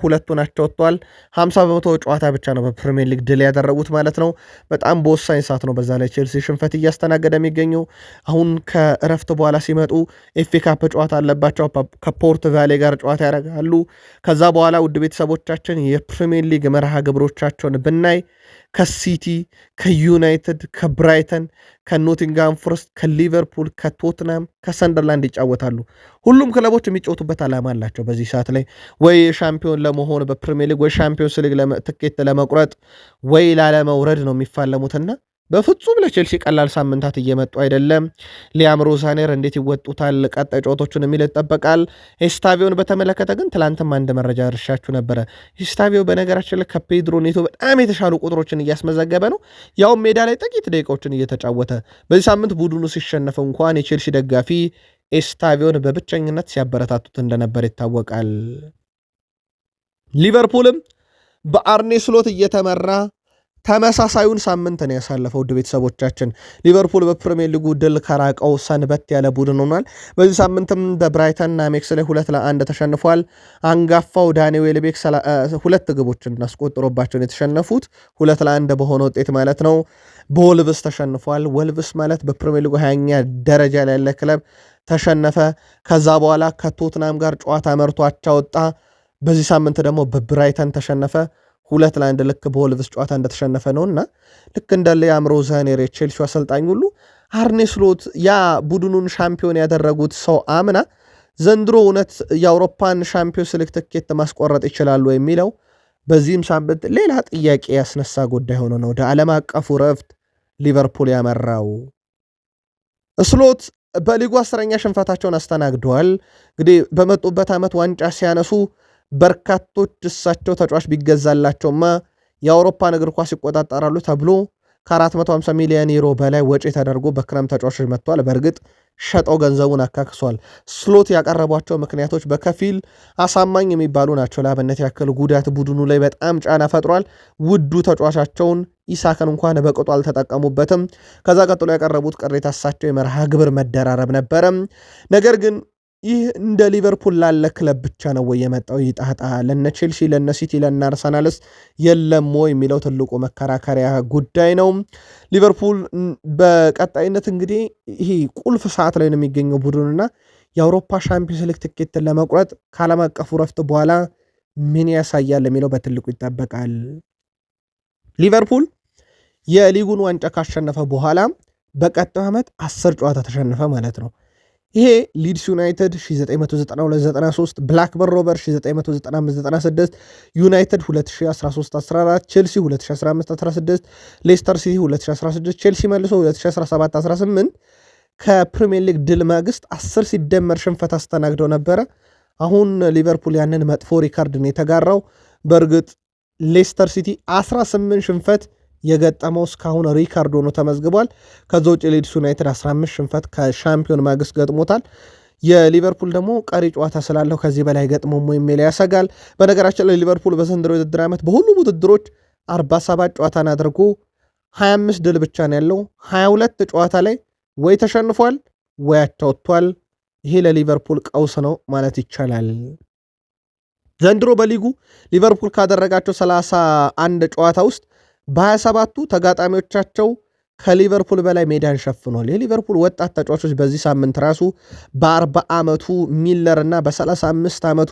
2 ናቸው ወጥተዋል። 50 በመቶ ጨዋታ ብቻ ነው በፕሪሚየር ሊግ ድል ያደረጉት ማለት ነው። በጣም በወሳኝ ሰዓት ነው በዛ ላይ ቼልሲ ሽንፈት እያስተናገደ የሚገኘው። አሁን ከእረፍት በኋላ ሲመጡ ኤፍ ኤ ካፕ ጨዋታ አለባቸው። ከፖርት ቫሌ ጋር ጨዋታ ያደርጋሉ። ከዛ በኋላ ውድ ቤተሰቦቻችን የፕሪሚየር ሊግ መርሃ ግብሮቻቸውን ብናይ ከሲቲ፣ ከዩናይትድ፣ ከብራይተን፣ ከኖቲንጋም ፎረስት፣ ከሊቨርፑል፣ ከቶትናም፣ ከሰንደርላንድ ይጫወታሉ። ሁሉም ክለቦች የሚጫወቱበት ዓላማ አላቸው። በዚህ ሰዓት ላይ ወይ ሻምፒዮን ለመሆን በፕሪሚየር ሊግ ወይ ሻምፒዮንስ ሊግ ትኬት ለመቁረጥ ወይ ላለመውረድ ነው የሚፋለሙትና በፍጹም ለቼልሲ ቀላል ሳምንታት እየመጡ አይደለም። ሊያም ሮዛኔር እንዴት ይወጡታል ቀጣይ ጨዋታዎቹን የሚል ይጠበቃል። ኤስታቪዮን በተመለከተ ግን ትላንትም አንድ መረጃ ርሻችሁ ነበረ። ኤስታቪዮ በነገራችን ላይ ከፔድሮ ኔቶ በጣም የተሻሉ ቁጥሮችን እያስመዘገበ ነው። ያውም ሜዳ ላይ ጥቂት ደቂቃዎችን እየተጫወተ። በዚህ ሳምንት ቡድኑ ሲሸነፍ እንኳን የቼልሲ ደጋፊ ኤስታቪዮን በብቸኝነት ሲያበረታቱት እንደነበር ይታወቃል። ሊቨርፑልም በአርኔ ስሎት እየተመራ ተመሳሳዩን ሳምንት ነው ያሳለፈው። ውድ ቤተሰቦቻችን ሊቨርፑል በፕሪሚየር ሊጉ ድል ከራቀው ሰንበት ያለ ቡድን ሆኗል። በዚህ ሳምንትም በብራይተንና ሜክስ ላይ 2-1 ተሸንፏል። አንጋፋው ዳኒ ዌልቤክ 2 ግቦችን አስቆጥሮባቸውን የተሸነፉት 2-1 በሆነ ውጤት ማለት ነው። በወልቭስ ተሸንፏል። ወልቭስ ማለት በፕሪሚየር ሊጉ 20ኛ ደረጃ ላይ ያለ ክለብ ተሸነፈ። ከዛ በኋላ ከቶትናም ጋር ጨዋታ መርቷቸው ወጣ። በዚህ ሳምንት ደግሞ በብራይተን ተሸነፈ 2-1 ልክ በወልቭስ ጨዋታ እንደተሸነፈ ነውና ልክ እንደ ሊያም ሮዛኔር የቼልሲ አሰልጣኝ ሁሉ አርኔ ስሎት ያ ቡድኑን ሻምፒዮን ያደረጉት ሰው አምና ዘንድሮ እውነት የአውሮፓን ሻምፒዮንስ ሊግ ትኬት ማስቆረጥ ይችላሉ የሚለው በዚህም ሳምንት ሌላ ጥያቄ ያስነሳ ጉዳይ ሆኖ ነው ወደ ዓለም አቀፉ ረፍት ሊቨርፑል ያመራው። ስሎት በሊጉ 10ኛ ሽንፈታቸውን አስተናግደዋል። እንግዲህ በመጡበት ዓመት ዋንጫ ሲያነሱ በርካቶች እሳቸው ተጫዋች ቢገዛላቸውማ የአውሮፓን እግር ኳስ ይቆጣጠራሉ ተብሎ ከ450 ሚሊዮን ዩሮ በላይ ወጪ ተደርጎ በክረምት ተጫዋቾች መጥቷል። በእርግጥ ሸጠው ገንዘቡን አካክሷል። ስሎት ያቀረቧቸው ምክንያቶች በከፊል አሳማኝ የሚባሉ ናቸው። ለአብነት ያክል ጉዳት ቡድኑ ላይ በጣም ጫና ፈጥሯል። ውዱ ተጫዋቻቸውን ኢሳክን እንኳን በቅጡ አልተጠቀሙበትም። ከዛ ቀጥሎ ያቀረቡት ቅሬታ እሳቸው የመርሃ ግብር መደራረብ ነበረ። ነገር ግን ይህ እንደ ሊቨርፑል ላለ ክለብ ብቻ ነው ወይ የመጣው ይጣጣ? ለነ ቼልሲ፣ ለነ ሲቲ፣ ለነ አርሰናልስ የለም የሚለው ትልቁ መከራከሪያ ጉዳይ ነው። ሊቨርፑል በቀጣይነት እንግዲህ ይሄ ቁልፍ ሰዓት ላይ ነው የሚገኘው ቡድንና የአውሮፓ ሻምፒዮንስ ሊግ ትኬትን ለመቁረጥ ከዓለም አቀፉ ረፍት በኋላ ምን ያሳያል የሚለው በትልቁ ይጠበቃል። ሊቨርፑል የሊጉን ዋንጫ ካሸነፈ በኋላ በቀጣዩ ዓመት 10 ጨዋታ ተሸነፈ ማለት ነው። ይሄ ሊድስ ዩናይትድ 1992-93፣ ብላክበርን ሮቨርስ 1995-96፣ ዩናይትድ 2013-14፣ ቼልሲ 2015-16፣ ሌስተር ሲቲ 2016፣ ቼልሲ መልሶ 2017-18 ከፕሪሚየር ሊግ ድል ማግስት 10 ሲደመር ሽንፈት አስተናግደው ነበረ። አሁን ሊቨርፑል ያንን መጥፎ ሪካርድን የተጋራው። በእርግጥ ሌስተር ሲቲ 18 ሽንፈት የገጠመው እስካሁን ሪካርድ ሆኖ ተመዝግቧል። ከዛ ውጭ ሊድስ ዩናይትድ 15 ሽንፈት ከሻምፒዮን ማግስት ገጥሞታል። የሊቨርፑል ደግሞ ቀሪ ጨዋታ ስላለው ከዚህ በላይ ገጥሞም የሚል ያሰጋል። በነገራችን ላይ ሊቨርፑል በዘንድሮ ውድድር ዓመት በሁሉም ውድድሮች 47 ጨዋታን አድርጎ 25 ድል ብቻ ነው ያለው። 22 ጨዋታ ላይ ወይ ተሸንፏል ወይ አቻ ወጥቷል። ይሄ ለሊቨርፑል ቀውስ ነው ማለት ይቻላል። ዘንድሮ በሊጉ ሊቨርፑል ካደረጋቸው 31 ጨዋታ ውስጥ በ27ቱ ተጋጣሚዎቻቸው ከሊቨርፑል በላይ ሜዳን ሸፍኗል። የሊቨርፑል ወጣት ተጫዋቾች በዚህ ሳምንት ራሱ በ40 ዓመቱ ሚለር እና በ35 ዓመቱ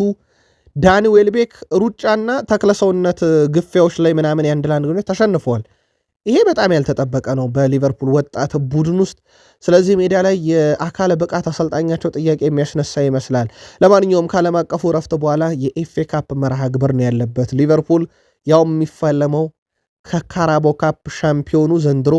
ዳኒ ዌልቤክ ሩጫና ተክለሰውነት ግፊያዎች ላይ ምናምን የአንድ ለአንድ ግንኙነት ተሸንፈዋል። ይሄ በጣም ያልተጠበቀ ነው በሊቨርፑል ወጣት ቡድን ውስጥ። ስለዚህ ሜዳ ላይ የአካለ ብቃት አሰልጣኛቸው ጥያቄ የሚያስነሳ ይመስላል። ለማንኛውም ከዓለም አቀፉ ረፍት በኋላ የኤፍኤ ካፕ መርሃ ግብር ነው ያለበት ሊቨርፑል ያው የሚፋለመው ከካራቦ ካፕ ሻምፒዮኑ ዘንድሮ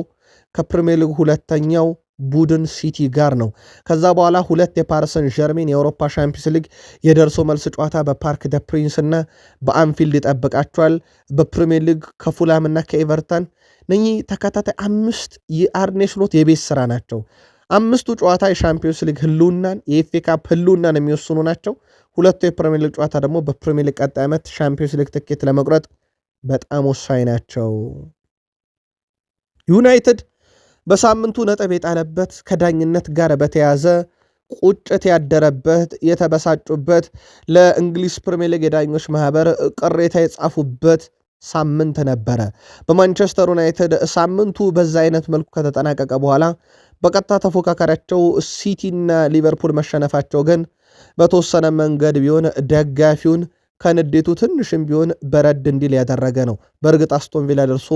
ከፕሪሚየር ሊግ ሁለተኛው ቡድን ሲቲ ጋር ነው። ከዛ በኋላ ሁለት የፓሪሰን ዠርሜን የአውሮፓ ሻምፒዮንስ ሊግ የደርሶ መልስ ጨዋታ በፓርክ ደ ፕሪንስ እና በአንፊልድ ይጠብቃቸዋል። በፕሪሚየር ሊግ ከፉላም እና ከኤቨርተን እነኚህ ተከታታይ 5 የአርኔ ስሎት የቤት ስራ ናቸው። 5ቱ ጨዋታ የሻምፒዮንስ ሊግ ህልውናን የኤፍኤ ካፕ ህልውናን የሚወስኑ ናቸው። ሁለቱ የፕሪሚየር ሊግ ጨዋታ ደግሞ በፕሪሚየር ሊግ ቀጣይ ዓመት ሻምፒዮንስ ሊግ ትኬት ለመቁረጥ በጣም ወሳኝ ናቸው። ዩናይትድ በሳምንቱ ነጥብ የጣለበት ከዳኝነት ጋር በተያዘ ቁጭት ያደረበት የተበሳጩበት ለእንግሊዝ ፕሪሚየር ሊግ የዳኞች ማህበር ቅሬታ የጻፉበት ሳምንት ነበረ። በማንቸስተር ዩናይትድ ሳምንቱ በዛ አይነት መልኩ ከተጠናቀቀ በኋላ በቀጥታ ተፎካካሪያቸው ሲቲና ሊቨርፑል መሸነፋቸው ግን በተወሰነ መንገድ ቢሆን ደጋፊውን ከንዴቱ ትንሽም ቢሆን በረድ እንዲል ያደረገ ነው። በእርግጥ አስቶን ቪላ ደርሶ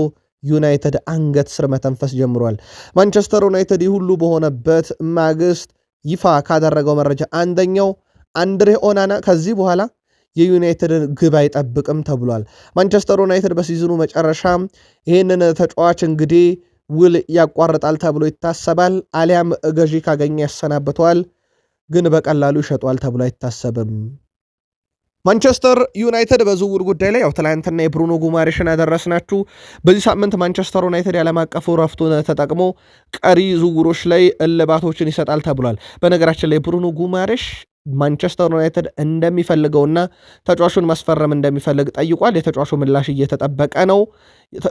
ዩናይትድ አንገት ስር መተንፈስ ጀምሯል። ማንቸስተር ዩናይትድ ይህ ሁሉ በሆነበት ማግስት ይፋ ካደረገው መረጃ አንደኛው አንድሬ ኦናና ከዚህ በኋላ የዩናይትድን ግብ አይጠብቅም ተብሏል። ማንቸስተር ዩናይትድ በሲዝኑ መጨረሻ ይህንን ተጫዋች እንግዲህ ውል ያቋርጣል ተብሎ ይታሰባል። አሊያም ገዢ ካገኘ ያሰናብተዋል። ግን በቀላሉ ይሸጧል ተብሎ አይታሰብም። ማንቸስተር ዩናይትድ በዝውውር ጉዳይ ላይ ያው ትላንትና የብሩኖ ጉማሬሽን ያደረስናችሁ። በዚህ ሳምንት ማንቸስተር ዩናይትድ ያለም አቀፉ ረፍቱን ተጠቅሞ ቀሪ ዝውውሮች ላይ እልባቶችን ይሰጣል ተብሏል። በነገራችን ላይ ብሩኖ ጉማሬሽ ማንቸስተር ዩናይትድ እንደሚፈልገውና ተጫዋቹን ማስፈረም እንደሚፈልግ ጠይቋል። የተጫዋቹ ምላሽ እየተጠበቀ ነው።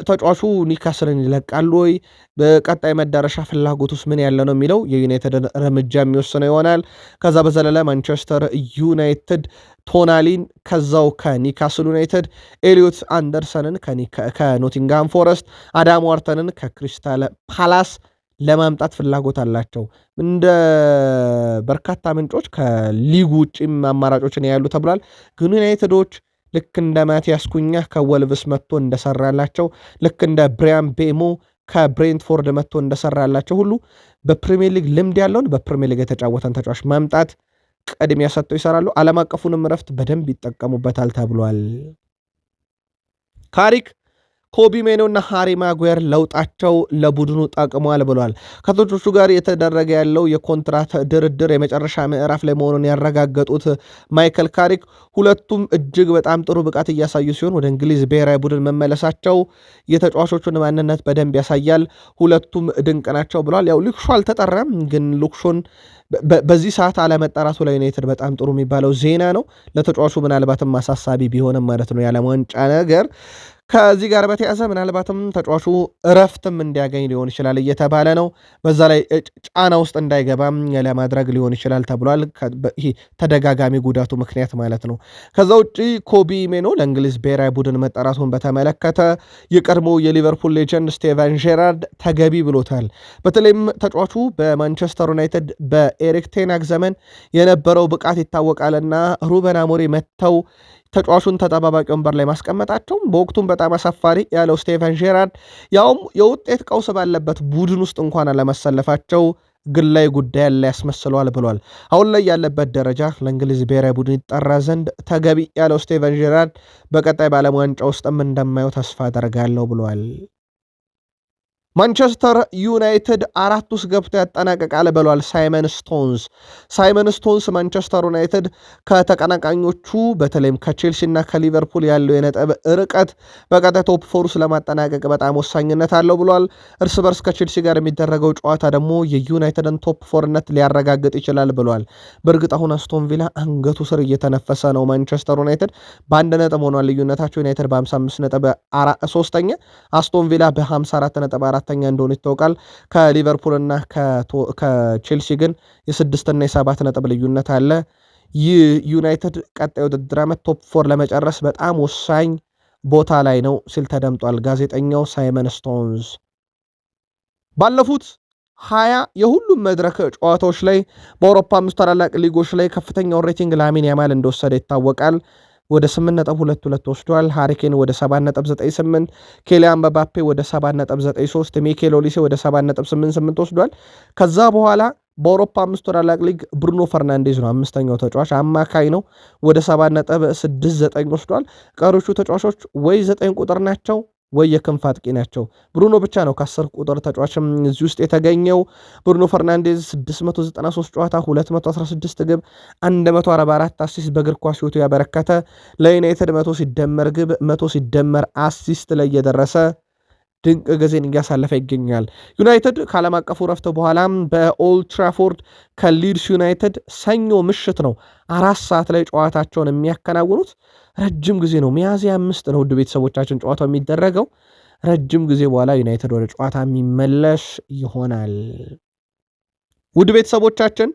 ተጫዋቹ ኒውካስልን ይለቃሉ ወይ? በቀጣይ መዳረሻ ፍላጎቱስ ምን ያለ ነው የሚለው የዩናይትድን እርምጃ የሚወስነው ይሆናል። ከዛ በዘለለ ማንቸስተር ዩናይትድ ቶናሊን ከዛው ከኒውካስል ዩናይትድ፣ ኤሊዮት አንደርሰንን ከኖቲንግሃም ፎረስት፣ አዳም ዋርተንን ከክሪስታል ፓላስ ለማምጣት ፍላጎት አላቸው። እንደ በርካታ ምንጮች ከሊጉ ውጭም አማራጮችን ያሉ ተብሏል። ግን ዩናይትዶች ልክ እንደ ማቲያስ ኩኛ ከወልቭስ መጥቶ እንደሰራላቸው፣ ልክ እንደ ብሪያን ቤሞ ከብሬንትፎርድ መጥቶ እንደሰራላቸው ሁሉ በፕሪሚየር ሊግ ልምድ ያለውን በፕሪሚየር ሊግ የተጫወተን ተጫዋች ማምጣት ቅድሚያ ሰጥተው ይሰራሉ። ዓለም አቀፉንም ረፍት በደንብ ይጠቀሙበታል ተብሏል። ካሪክ ኮቢ ሜኖና ሃሪ ማጓየር ለውጣቸው ለቡድኑ ጠቅሟል ብሏል። ከተጫዋቾቹ ጋር የተደረገ ያለው የኮንትራት ድርድር የመጨረሻ ምዕራፍ ላይ መሆኑን ያረጋገጡት ማይከል ካሪክ ሁለቱም እጅግ በጣም ጥሩ ብቃት እያሳዩ ሲሆን ወደ እንግሊዝ ብሔራዊ ቡድን መመለሳቸው የተጫዋቾቹን ማንነት በደንብ ያሳያል። ሁለቱም ድንቅ ናቸው ብሏል። ያው ሉክሾ አልተጠራም፣ ግን ሉክሾን በዚህ ሰዓት አለመጠራቱ ለዩናይትድ በጣም ጥሩ የሚባለው ዜና ነው። ለተጫዋቹ ምናልባትም አሳሳቢ ቢሆንም ማለት ነው የዓለም ዋንጫ ነገር። ከዚህ ጋር በተያዘ ምናልባትም ተጫዋቹ እረፍትም እንዲያገኝ ሊሆን ይችላል እየተባለ ነው። በዛ ላይ ጫና ውስጥ እንዳይገባም ለማድረግ ሊሆን ይችላል ተብሏል። ይሄ ተደጋጋሚ ጉዳቱ ምክንያት ማለት ነው። ከዛ ውጭ ኮቢ ሜኖ ለእንግሊዝ ብሔራዊ ቡድን መጠራቱን በተመለከተ የቀድሞ የሊቨርፑል ሌጀንድ ስቴቨን ጄራርድ ተገቢ ብሎታል። በተለይም ተጫዋቹ በማንቸስተር ዩናይትድ በኤሪክ ቴናግ ዘመን የነበረው ብቃት ይታወቃልና ሩበን አሞሪም መጥተው ተጫዋቹን ተጠባባቂ ወንበር ላይ ማስቀመጣቸው በወቅቱም በጣም አሳፋሪ ያለው ስቴቨን ጄራርድ ያውም የውጤት ቀውስ ባለበት ቡድን ውስጥ እንኳን አለመሰለፋቸው ግላይ ጉዳይ ያለ ያስመስለዋል ብሏል። አሁን ላይ ያለበት ደረጃ ለእንግሊዝ ብሔራዊ ቡድን ይጠራ ዘንድ ተገቢ ያለው ስቴቨን ጄራርድ በቀጣይ በዓለም ዋንጫ ውስጥም እንደማየው ተስፋ አደርጋለሁ ብሏል። ማንቸስተር ዩናይትድ 4 ውስጥ ገብቶ ያጠናቀቃል ብሏል ሳይመን ስቶንስ ማንቸስተር ዩናይትድ ከተቀናቃኞቹ በተለይም ከቼልሲ እና ከሊቨርፑል ያለው የነጥብ ርቀት በቀጣይ ቶፕ 4 ውስጥ ለማጠናቀቅ በጣም ወሳኝነት አለው ብሏል። እርስ በርስ ከቼልሲ ጋር የሚደረገው ጨዋታ ደግሞ የዩናይትድን ቶፕ 4ነት ሊያረጋግጥ ይችላል ብሏል። በእርግጥ አሁን አስቶን ቪላ አንገቱ ስር እየተነፈሰ ነው። ማንቸስተር ዩናይትድ በአንድ ነጥብ ሆኗል ልዩነታቸው። ዩናይትድ በ55 ነጥብ ሶስተኛ፣ አስቶን ቪላ በ54 ነጥብ አራተኛ እንደሆነ ይታወቃል። ከሊቨርፑል እና ከቼልሲ ግን የ6 እና የ7 ነጥብ ልዩነት አለ። ይህ ዩናይትድ ቀጣይ ውድድር ዓመት ቶፕ 4 ለመጨረስ በጣም ወሳኝ ቦታ ላይ ነው ሲል ተደምጧል ጋዜጠኛው ሳይመን ስቶንስ። ባለፉት 20 የሁሉም መድረክ ጨዋታዎች ላይ በአውሮፓ 5 ታላላቅ ሊጎች ላይ ከፍተኛውን ሬቲንግ ላሚን ያማል እንደወሰደ ይታወቃል። ወደ 8.22 ወስዷል። ሃሪኬን ወደ 7.98፣ ኬሊያን ምባፔ ወደ 7.93፣ ሚኬል ኦሊሴ ወደ 7.88 ወስዷል። ከዛ በኋላ በአውሮፓ 5 ታላላቅ ሊግ ብሩኖ ፈርናንዴዝ ነው አምስተኛው ተጫዋች፣ አማካይ ነው፣ ወደ 7.69 ወስዷል። ቀሮቹ ተጫዋቾች ወይ 9 ቁጥር ናቸው ወይ የክንፍ አጥቂ ናቸው። ብሩኖ ብቻ ነው ከ10 ቁጥር ተጫዋችም እዚህ ውስጥ የተገኘው። ብሩኖ ፈርናንዴዝ 693 ጨዋታ፣ 216 ግብ፣ 144 አሲስት በእግር ኳስ ሕይወቱ ያበረከተ ለዩናይትድ 100 ሲደመር ግብ 100 ሲደመር አሲስት ላይ የደረሰ ድንቅ ጊዜን እያሳለፈ ይገኛል። ዩናይትድ ከዓለም አቀፉ ረፍት በኋላም በኦልድ ትራፎርድ ከሊድስ ዩናይትድ ሰኞ ምሽት ነው 4 ሰዓት ላይ ጨዋታቸውን የሚያከናውኑት። ረጅም ጊዜ ነው፣ ሚያዝያ 5 ነው ውድ ቤተሰቦቻችን ጨዋታው የሚደረገው። ረጅም ጊዜ በኋላ ዩናይትድ ወደ ጨዋታ የሚመለስ ይሆናል። ውድ ቤተሰቦቻችን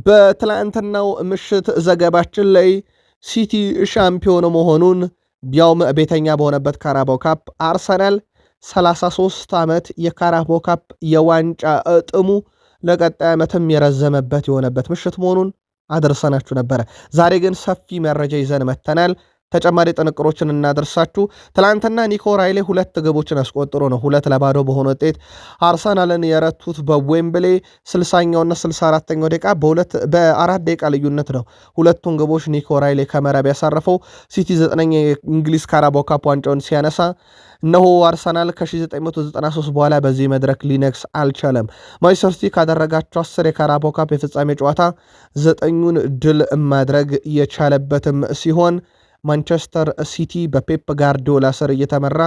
በትላንትናው ምሽት ዘገባችን ላይ ሲቲ ሻምፒዮን መሆኑን ያውም ቤተኛ በሆነበት ካራባው ካፕ አርሰናል 33 ዓመት የካራቦ ካፕ የዋንጫ ጥሙ ለቀጣይ ዓመትም የረዘመበት የሆነበት ምሽት መሆኑን አደርሰናችሁ ነበረ። ዛሬ ግን ሰፊ መረጃ ይዘን መተናል። ተጨማሪ ጥንቅሮችን እናደርሳችሁ። ትላንትና ኒኮ ራይሌ 2 ግቦችን አስቆጥሮ ነው 2-0 በሆነ ውጤት አርሰናልን የረቱት በዌምብሌ 60ኛውና 64ኛው ደቂቃ በ4 ደቂቃ ልዩነት ነው ሁለቱን ግቦች ኒኮ ራይሌ ከመረብ ያሳረፈው። ሲቲ 9ኛ የእንግሊዝ ካራባው ካፕ ዋንጫውን ሲያነሳ እነሆ አርሰናል ከ1993 በኋላ በዚህ መድረክ ሊነግስ አልቻለም። ማንቸስተር ሲቲ ካደረጋቸው 10 የካራባው ካፕ የፍጻሜ ጨዋታ 9ኙን ድል ማድረግ የቻለበትም ሲሆን ማንቸስተር ሲቲ በፔፕ ጋርዲዮላ ስር እየተመራ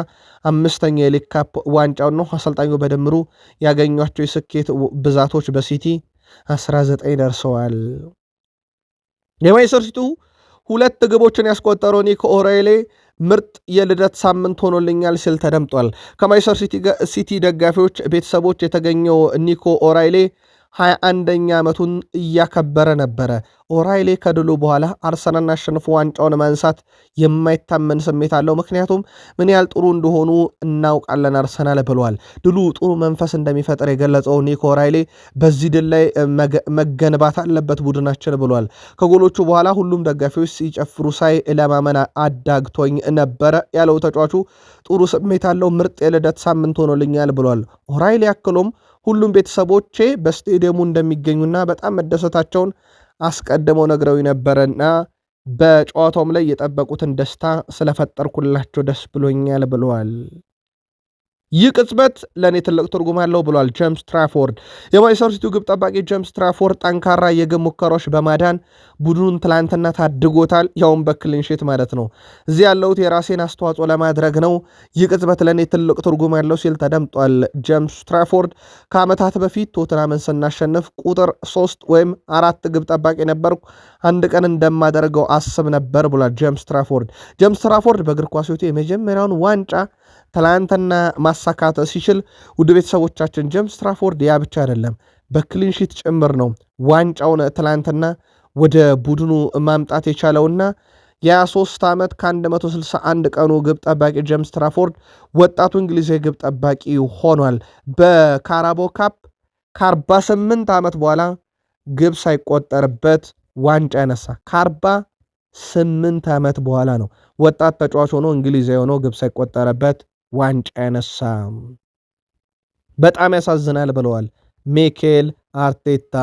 5ኛ የሊግ ካፕ ዋንጫውን ነው። አሰልጣኙ በድምሩ ያገኟቸው የስኬት ብዛቶች በሲቲ 19 ደርሰዋል። የማንቸስተር ሲቲው 2 ግቦችን ያስቆጠረው ኒኮ ኦራይሌ ምርጥ የልደት ሳምንት ሆኖልኛል ሲል ተደምጧል። ከማንቸስተር ሲቲ ደጋፊዎች ቤተሰቦች የተገኘው ኒኮ ኦራይሌ 21ኛ ዓመቱን እያከበረ ነበረ። ኦራይሌ ከድሉ በኋላ አርሰናልን አሸንፎ ዋንጫውን ማንሳት የማይታመን ስሜት አለው፣ ምክንያቱም ምን ያህል ጥሩ እንደሆኑ እናውቃለን አርሰናል ብለዋል። ድሉ ጥሩ መንፈስ እንደሚፈጥር የገለጸው ኒኮ ኦራይሌ በዚህ ድል ላይ መገንባት አለበት ቡድናችን ብለዋል። ከጎሎቹ በኋላ ሁሉም ደጋፊዎች ሲጨፍሩ ሳይ ለማመን አዳግቶኝ ነበረ ያለው ተጫዋቹ ጥሩ ስሜት አለው፣ ምርጥ የልደት ሳምንት ሆኖልኛል ብለዋል። ኦራይሌ ያክሎም ሁሉም ቤተሰቦቼ በስቴዲየሙ እንደሚገኙና በጣም መደሰታቸውን አስቀድመው ነግረው ነበረና በጨዋታውም ላይ የጠበቁትን ደስታ ስለፈጠርኩላቸው ደስ ብሎኛል ብለዋል። ይህ ቅጽበት ለእኔ ትልቅ ትርጉም አለው ብሏል ጄምስ ትራፎርድ። የማንቸስተር ሲቲው ግብ ጠባቂ ጄምስ ትራፎርድ ጠንካራ የግብ ሙከራዎች በማዳን ቡድኑን ትላንትና ታድጎታል፣ ያውም በክሊንሺት ማለት ነው። እዚህ ያለሁት የራሴን አስተዋጽኦ ለማድረግ ነው። ይህ ቅጽበት ለእኔ ትልቅ ትርጉም ያለው ሲል ተደምጧል ጄምስ ትራፎርድ። ከዓመታት በፊት ቶትናምን ስናሸንፍ ቁጥር 3 ወይም 4 ግብ ጠባቂ ነበርኩ፣ አንድ ቀን እንደማደርገው አስብ ነበር ብሏል ጄምስ ትራፎርድ። ጄምስ ትራፎርድ በእግር ኳስ ሕይወቱ የመጀመሪያውን ዋንጫ ትላንትና ማሳካት ሲችል ውድ ቤተሰቦቻችን ጄምስ ትራፎርድ ያ ብቻ አይደለም፣ በክሊንሺት ጭምር ነው ዋንጫውን ትላንትና ወደ ቡድኑ ማምጣት የቻለውና የ23 ዓመት ከ161 ቀኑ ግብ ጠባቂ ጄምስ ትራፎርድ ወጣቱ እንግሊዛዊ ግብ ጠባቂ ሆኗል። በካራቦ ካፕ ከ48 ዓመት በኋላ ግብ ሳይቆጠርበት ዋንጫ ያነሳ ከ48 ዓመት በኋላ ነው ወጣት ተጫዋች ሆኖ እንግሊዛዊ ሆኖ ግብ ሳይቆጠርበት ዋንጫ ያነሳ። በጣም ያሳዝናል ብለዋል ሚኬል አርቴታ።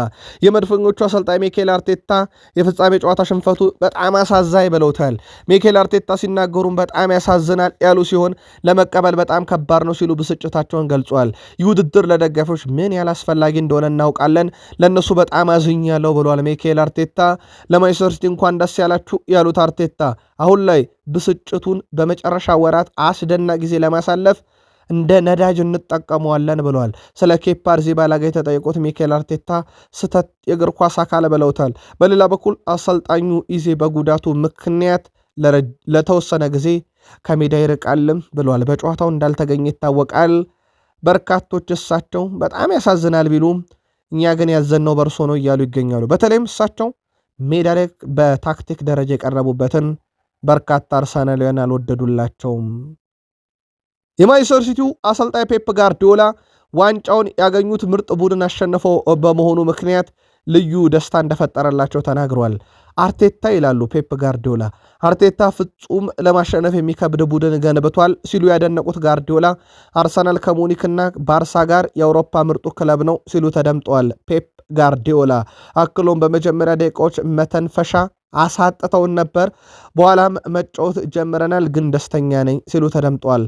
የመድፈኞቹ አሰልጣኝ ሚኬል አርቴታ የፍጻሜ ጨዋታ ሽንፈቱ በጣም አሳዛኝ ብለውታል። ሚኬል አርቴታ ሲናገሩም በጣም ያሳዝናል ያሉ ሲሆን ለመቀበል በጣም ከባድ ነው ሲሉ ብስጭታቸውን ገልጿል። ይህ ውድድር ለደጋፊዎች ምን ያህል አስፈላጊ እንደሆነ እናውቃለን፣ ለእነሱ በጣም አዝኛለሁ ብለዋል ሚኬል አርቴታ። ለማንቸስተር ሲቲ እንኳን ደስ ያላችሁ ያሉት አርቴታ አሁን ላይ ብስጭቱን በመጨረሻ ወራት አስደናቂ ጊዜ ለማሳለፍ እንደ ነዳጅ እንጠቀመዋለን ብለዋል። ስለ ኬፓ አሪዛባላጋ የተጠየቁት ሚኬል አርቴታ ስህተት የእግር ኳስ አካል ብለውታል። በሌላ በኩል አሰልጣኙ ኢዜ በጉዳቱ ምክንያት ለተወሰነ ጊዜ ከሜዳ ይርቃልም ብለዋል። በጨዋታው እንዳልተገኘ ይታወቃል። በርካቶች እሳቸው በጣም ያሳዝናል ቢሉም እኛ ግን ያዘንነው በእርሶ ነው እያሉ ይገኛሉ። በተለይም እሳቸው ሜዳ ላይ በታክቲክ ደረጃ የቀረቡበትን በርካታ አርሰናላውያን አልወደዱላቸውም። የማንቸስተር ሲቲው አሰልጣኝ ፔፕ ጋርዲዮላ ዋንጫውን ያገኙት ምርጥ ቡድን አሸንፈው በመሆኑ ምክንያት ልዩ ደስታ እንደፈጠረላቸው ተናግሯል። አርቴታ ይላሉ ፔፕ ጋርዲዮላ፣ አርቴታ ፍጹም ለማሸነፍ የሚከብድ ቡድን ገንብቷል ሲሉ ያደነቁት ጋርዲዮላ አርሰናል ከሙኒክና ባርሳ ጋር የአውሮፓ ምርጡ ክለብ ነው ሲሉ ተደምጠዋል። ፔፕ ጋርዲዮላ አክሎም በመጀመሪያ ደቂቃዎች መተንፈሻ አሳጥተውን ነበር፣ በኋላም መጫወት ጀምረናል፣ ግን ደስተኛ ነኝ ሲሉ ተደምጠዋል።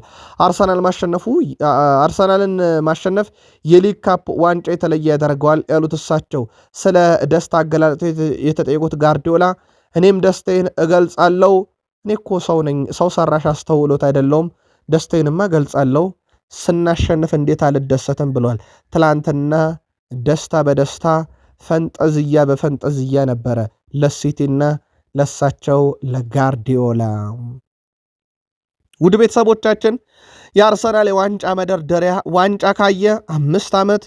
አርሰናልን ማሸነፍ የሊግ ካፕ ዋንጫ የተለየ ያደርገዋል ያሉት እሳቸው ስለ ደስታ አገላለጥ የተጠየቁት ጋርዲዮላ እኔም ደስታዬን እገልጻለሁ፣ እኔ እኮ ሰው ነኝ፣ ሰው ሰራሽ አስተውሎት አይደለውም፣ ደስታዬንማ እገልጻለሁ፣ ስናሸንፍ እንዴት አልደሰትም ብለዋል። ትላንትና ደስታ በደስታ ፈንጠዝያ በፈንጠዝያ ነበረ ለሲቲና ለሳቸው ለጋርዲዮላ። ውድ ቤተሰቦቻችን የአርሰናል የዋንጫ መደርደሪያ ዋንጫ ካየ 5 ዓመት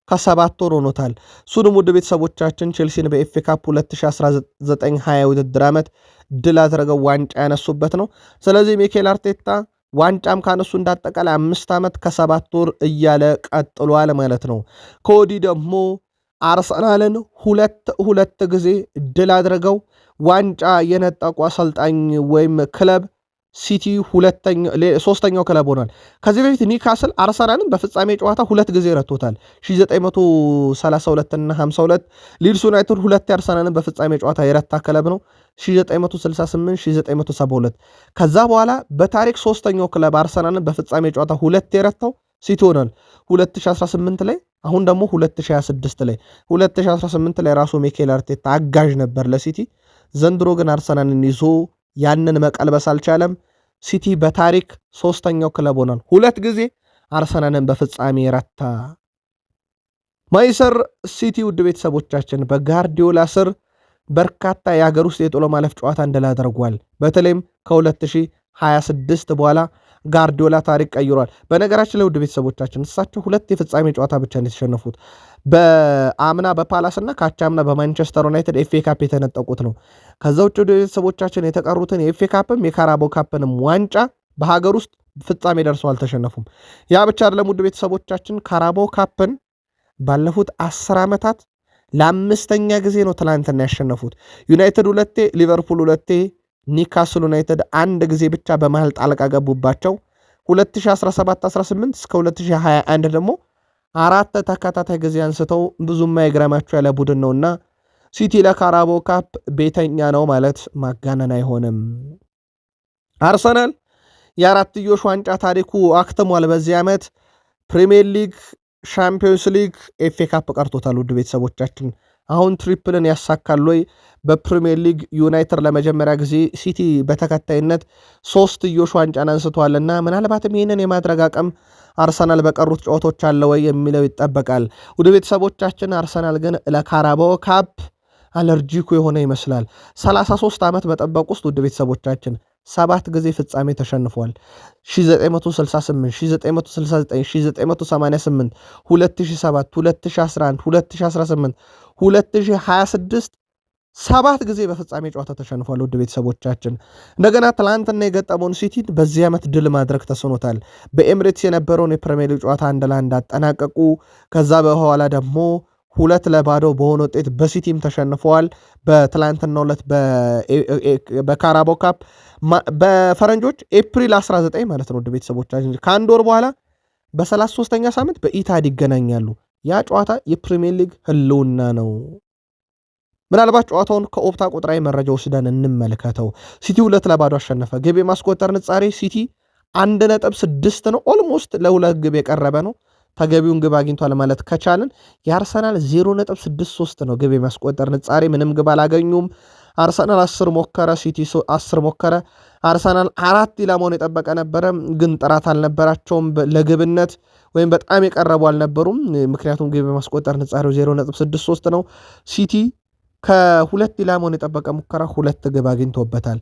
ከ7 ወር ሆኖታል። እሱንም ውድ ቤተሰቦቻችን ቼልሲን በኤፍኤ ካፕ 2019/20 ውድድር ዓመት ድል አድርገው ዋንጫ ያነሱበት ነው። ስለዚህ ሚኬል አርቴታ ዋንጫም ካነሱ እንዳጠቃላይ 5 ዓመት ከ7 ወር እያለ ቀጥሏል ማለት ነው። ከወዲህ ደግሞ አርሰናልን ሁለት ጊዜ ድል አድርገው ዋንጫ የነጠቁ አሰልጣኝ ወይም ክለብ ሲቲ ሶስተኛው ክለብ ሆኗል። ከዚህ በፊት ኒውካስል አርሰናልን በፍጻሜ ጨዋታ 2 ጊዜ ረቶታል፣ 1932 እና 52። ሊድስ ዩናይትድ 2 የአርሰናልን በፍጻሜ ጨዋታ የረታ ክለብ ነው፣ 1968 1972። ከዛ በኋላ በታሪክ ሶስተኛው ክለብ አርሰናልን በፍጻሜ ጨዋታ 2 የረታው ሲቲ ሆኗል 2018 ላይ፣ አሁን ደግሞ 2026 ላይ። 2018 ላይ ራሱ ሚኬል አርቴታ አጋዥ ነበር ለሲቲ። ዘንድሮ ግን አርሰናልን ይዞ ያንን መቀልበስ አልቻለም። ሲቲ በታሪክ ሶስተኛው ክለብ ሆኗል፣ 2 ጊዜ አርሰናልን በፍጻሜ ረታ። ማንቸስተር ሲቲ ውድ ቤተሰቦቻችን በጋርዲዮላ ስር በርካታ የሀገር ውስጥ የጥሎ ማለፍ ጨዋታ እንደላ አድርጓል። በተለይም ከ2026 በኋላ ጋርዲዮላ ታሪክ ቀይሯል። በነገራችን ላይ ውድ ቤተሰቦቻችን እሳቸው 2 የፍጻሜ ጨዋታ ብቻ የተሸነፉት በአምና በፓላስ እና ካቻምና በማንቸስተር ዩናይትድ ኤፍኤ ካፕ የተነጠቁት ነው። ከዛ ውጭ ውድ ቤተሰቦቻችን የተቀሩትን የኤፍኤ ካፕም የካራቦ ካፕንም ዋንጫ በሀገር ውስጥ ፍጻሜ ደርሰው አልተሸነፉም። ያ ብቻ አይደለም ውድ ቤተሰቦቻችን ካራቦ ካፕን ባለፉት 10 ዓመታት ለ5ኛ ጊዜ ነው ትላንትና ያሸነፉት። ዩናይትድ 2፣ ሊቨርፑል 2፣ ኒውካስል ዩናይትድ 1 ጊዜ ብቻ በመሃል ጣልቃ ገቡባቸው። 2017-18 እስከ 2021 ደግሞ 4 ተከታታይ ጊዜ አንስተው ብዙም አይግረማቸው ያለ ቡድን ነውና ሲቲ ለካራቦ ካፕ ቤተኛ ነው ማለት ማጋነን አይሆንም። አርሰናል የአራትዮሽ ዋንጫ ታሪኩ አክትሟል። በዚህ ዓመት ፕሪሚየር ሊግ፣ ሻምፒዮንስ ሊግ፣ ኤፍኤ ካፕ ቀርቶታል። ውድ ቤተሰቦቻችን አሁን ትሪፕልን ያሳካል ወይ? በፕሪሚየር ሊግ ዩናይትድ ለመጀመሪያ ጊዜ ሲቲ በተከታይነት 3 ዋንጫን አንስቷልና ምናልባትም ይህንን የማድረግ አቅም አርሰናል በቀሩት ጨዋታዎች አለ ወይ የሚለው ይጠበቃል። ውድ ቤተሰቦቻችን አርሰናል ግን ለካራባኦ ካፕ አለርጂኩ የሆነ ይመስላል። 33 ዓመት በጠበቅ ውስጥ ውድ ቤተሰቦቻችን 7 ጊዜ ፍጻሜ ተሸንፏል። 1968፣ 1969፣ 1988፣ 2007፣ 2011፣ 2018፣ 2026 7 ጊዜ በፍጻሜ ጨዋታ ተሸንፏል። ውድ ቤተሰቦቻችን እንደገና ትላንትና የገጠመውን ሲቲን በዚህ ዓመት ድል ማድረግ ተስኖታል። በኤምሬትስ የነበረውን የፕሪሚየር ሊግ ጨዋታ 1-1 አጠናቀቁ። ከዛ በኋላ ደግሞ 2-0 በሆነ ውጤት በሲቲም ተሸንፈዋል። በትላንትናው ዕለት በካራባኦ ካፕ በፈረንጆች ኤፕሪል 19 ማለት ነው። ውድ ቤተሰቦቻችን ከአንድ ወር በኋላ በ33ኛ ሳምንት በኢታድ ይገናኛሉ። ያ ጨዋታ የፕሪሚየር ሊግ ህልውና ነው። ምናልባት ጨዋታውን ከኦፕታ ቁጥራዊ መረጃ ወስደን እንመልከተው። ሲቲ 2-0 አሸነፈ። ግብ የማስቆጠር ንጻሬ ሲቲ 1.6 ነው። ኦልሞስት ለ2 ግብ የቀረበ ነው። ተገቢውን ግብ አግኝቷል ማለት ከቻልን የአርሰናል 0.63 ነው ግብ የማስቆጠር ንጻሬ። ምንም ግብ አላገኙም። አርሰናል 10 ሞከረ፣ ሲቲ 10 ሞከረ። አርሰናል 4 ኢላማውን የጠበቀ ነበረ፣ ግን ጥራት አልነበራቸውም ለግብነት ወይም በጣም የቀረቡ አልነበሩም። ምክንያቱም ግብ የማስቆጠር ንጻሬው 0.63 ነው። ሲቲ ከ2 ኢላማውን የጠበቀ ሙከራ 2 ግብ አግኝቶበታል።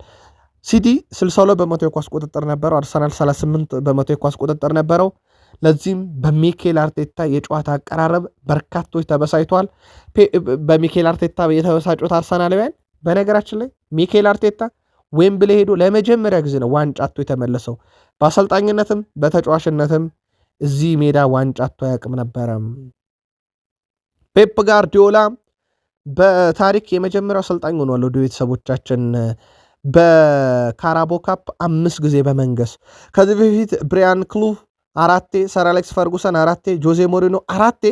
ሲቲ 62 በመቶ የኳስ ቁጥጥር ነበረው፣ አርሰናል 38 በመቶ የኳስ ቁጥጥር ነበረው። ለዚህም በሚኬል አርቴታ የጨዋታ አቀራረብ በርካቶች ተበሳይተዋል። በሚኬል አርቴታ የተበሳጩት አርሰናላውያን በነገራችን ላይ ሚኬል አርቴታ ዌምብሌ ሄዶ ለመጀመሪያ ጊዜ ነው ዋንጫ አጥቶ የተመለሰው። በአሰልጣኝነትም በተጫዋችነትም እዚህ ሜዳ ዋንጫ አጥቶ አያውቅም ነበረ። ፔፕ ጋርዲዮላ በታሪክ የመጀመሪያው አሰልጣኝ ሆኗል። ወደ ቤተሰቦቻችን በካራባኦ ካፕ 5 ጊዜ በመንገስ ከዚህ በፊት ብሪያን ክሉቭ 4፣ ሰር አሌክስ ፈርጉሰን 4፣ ጆዜ ሞሪኖ 4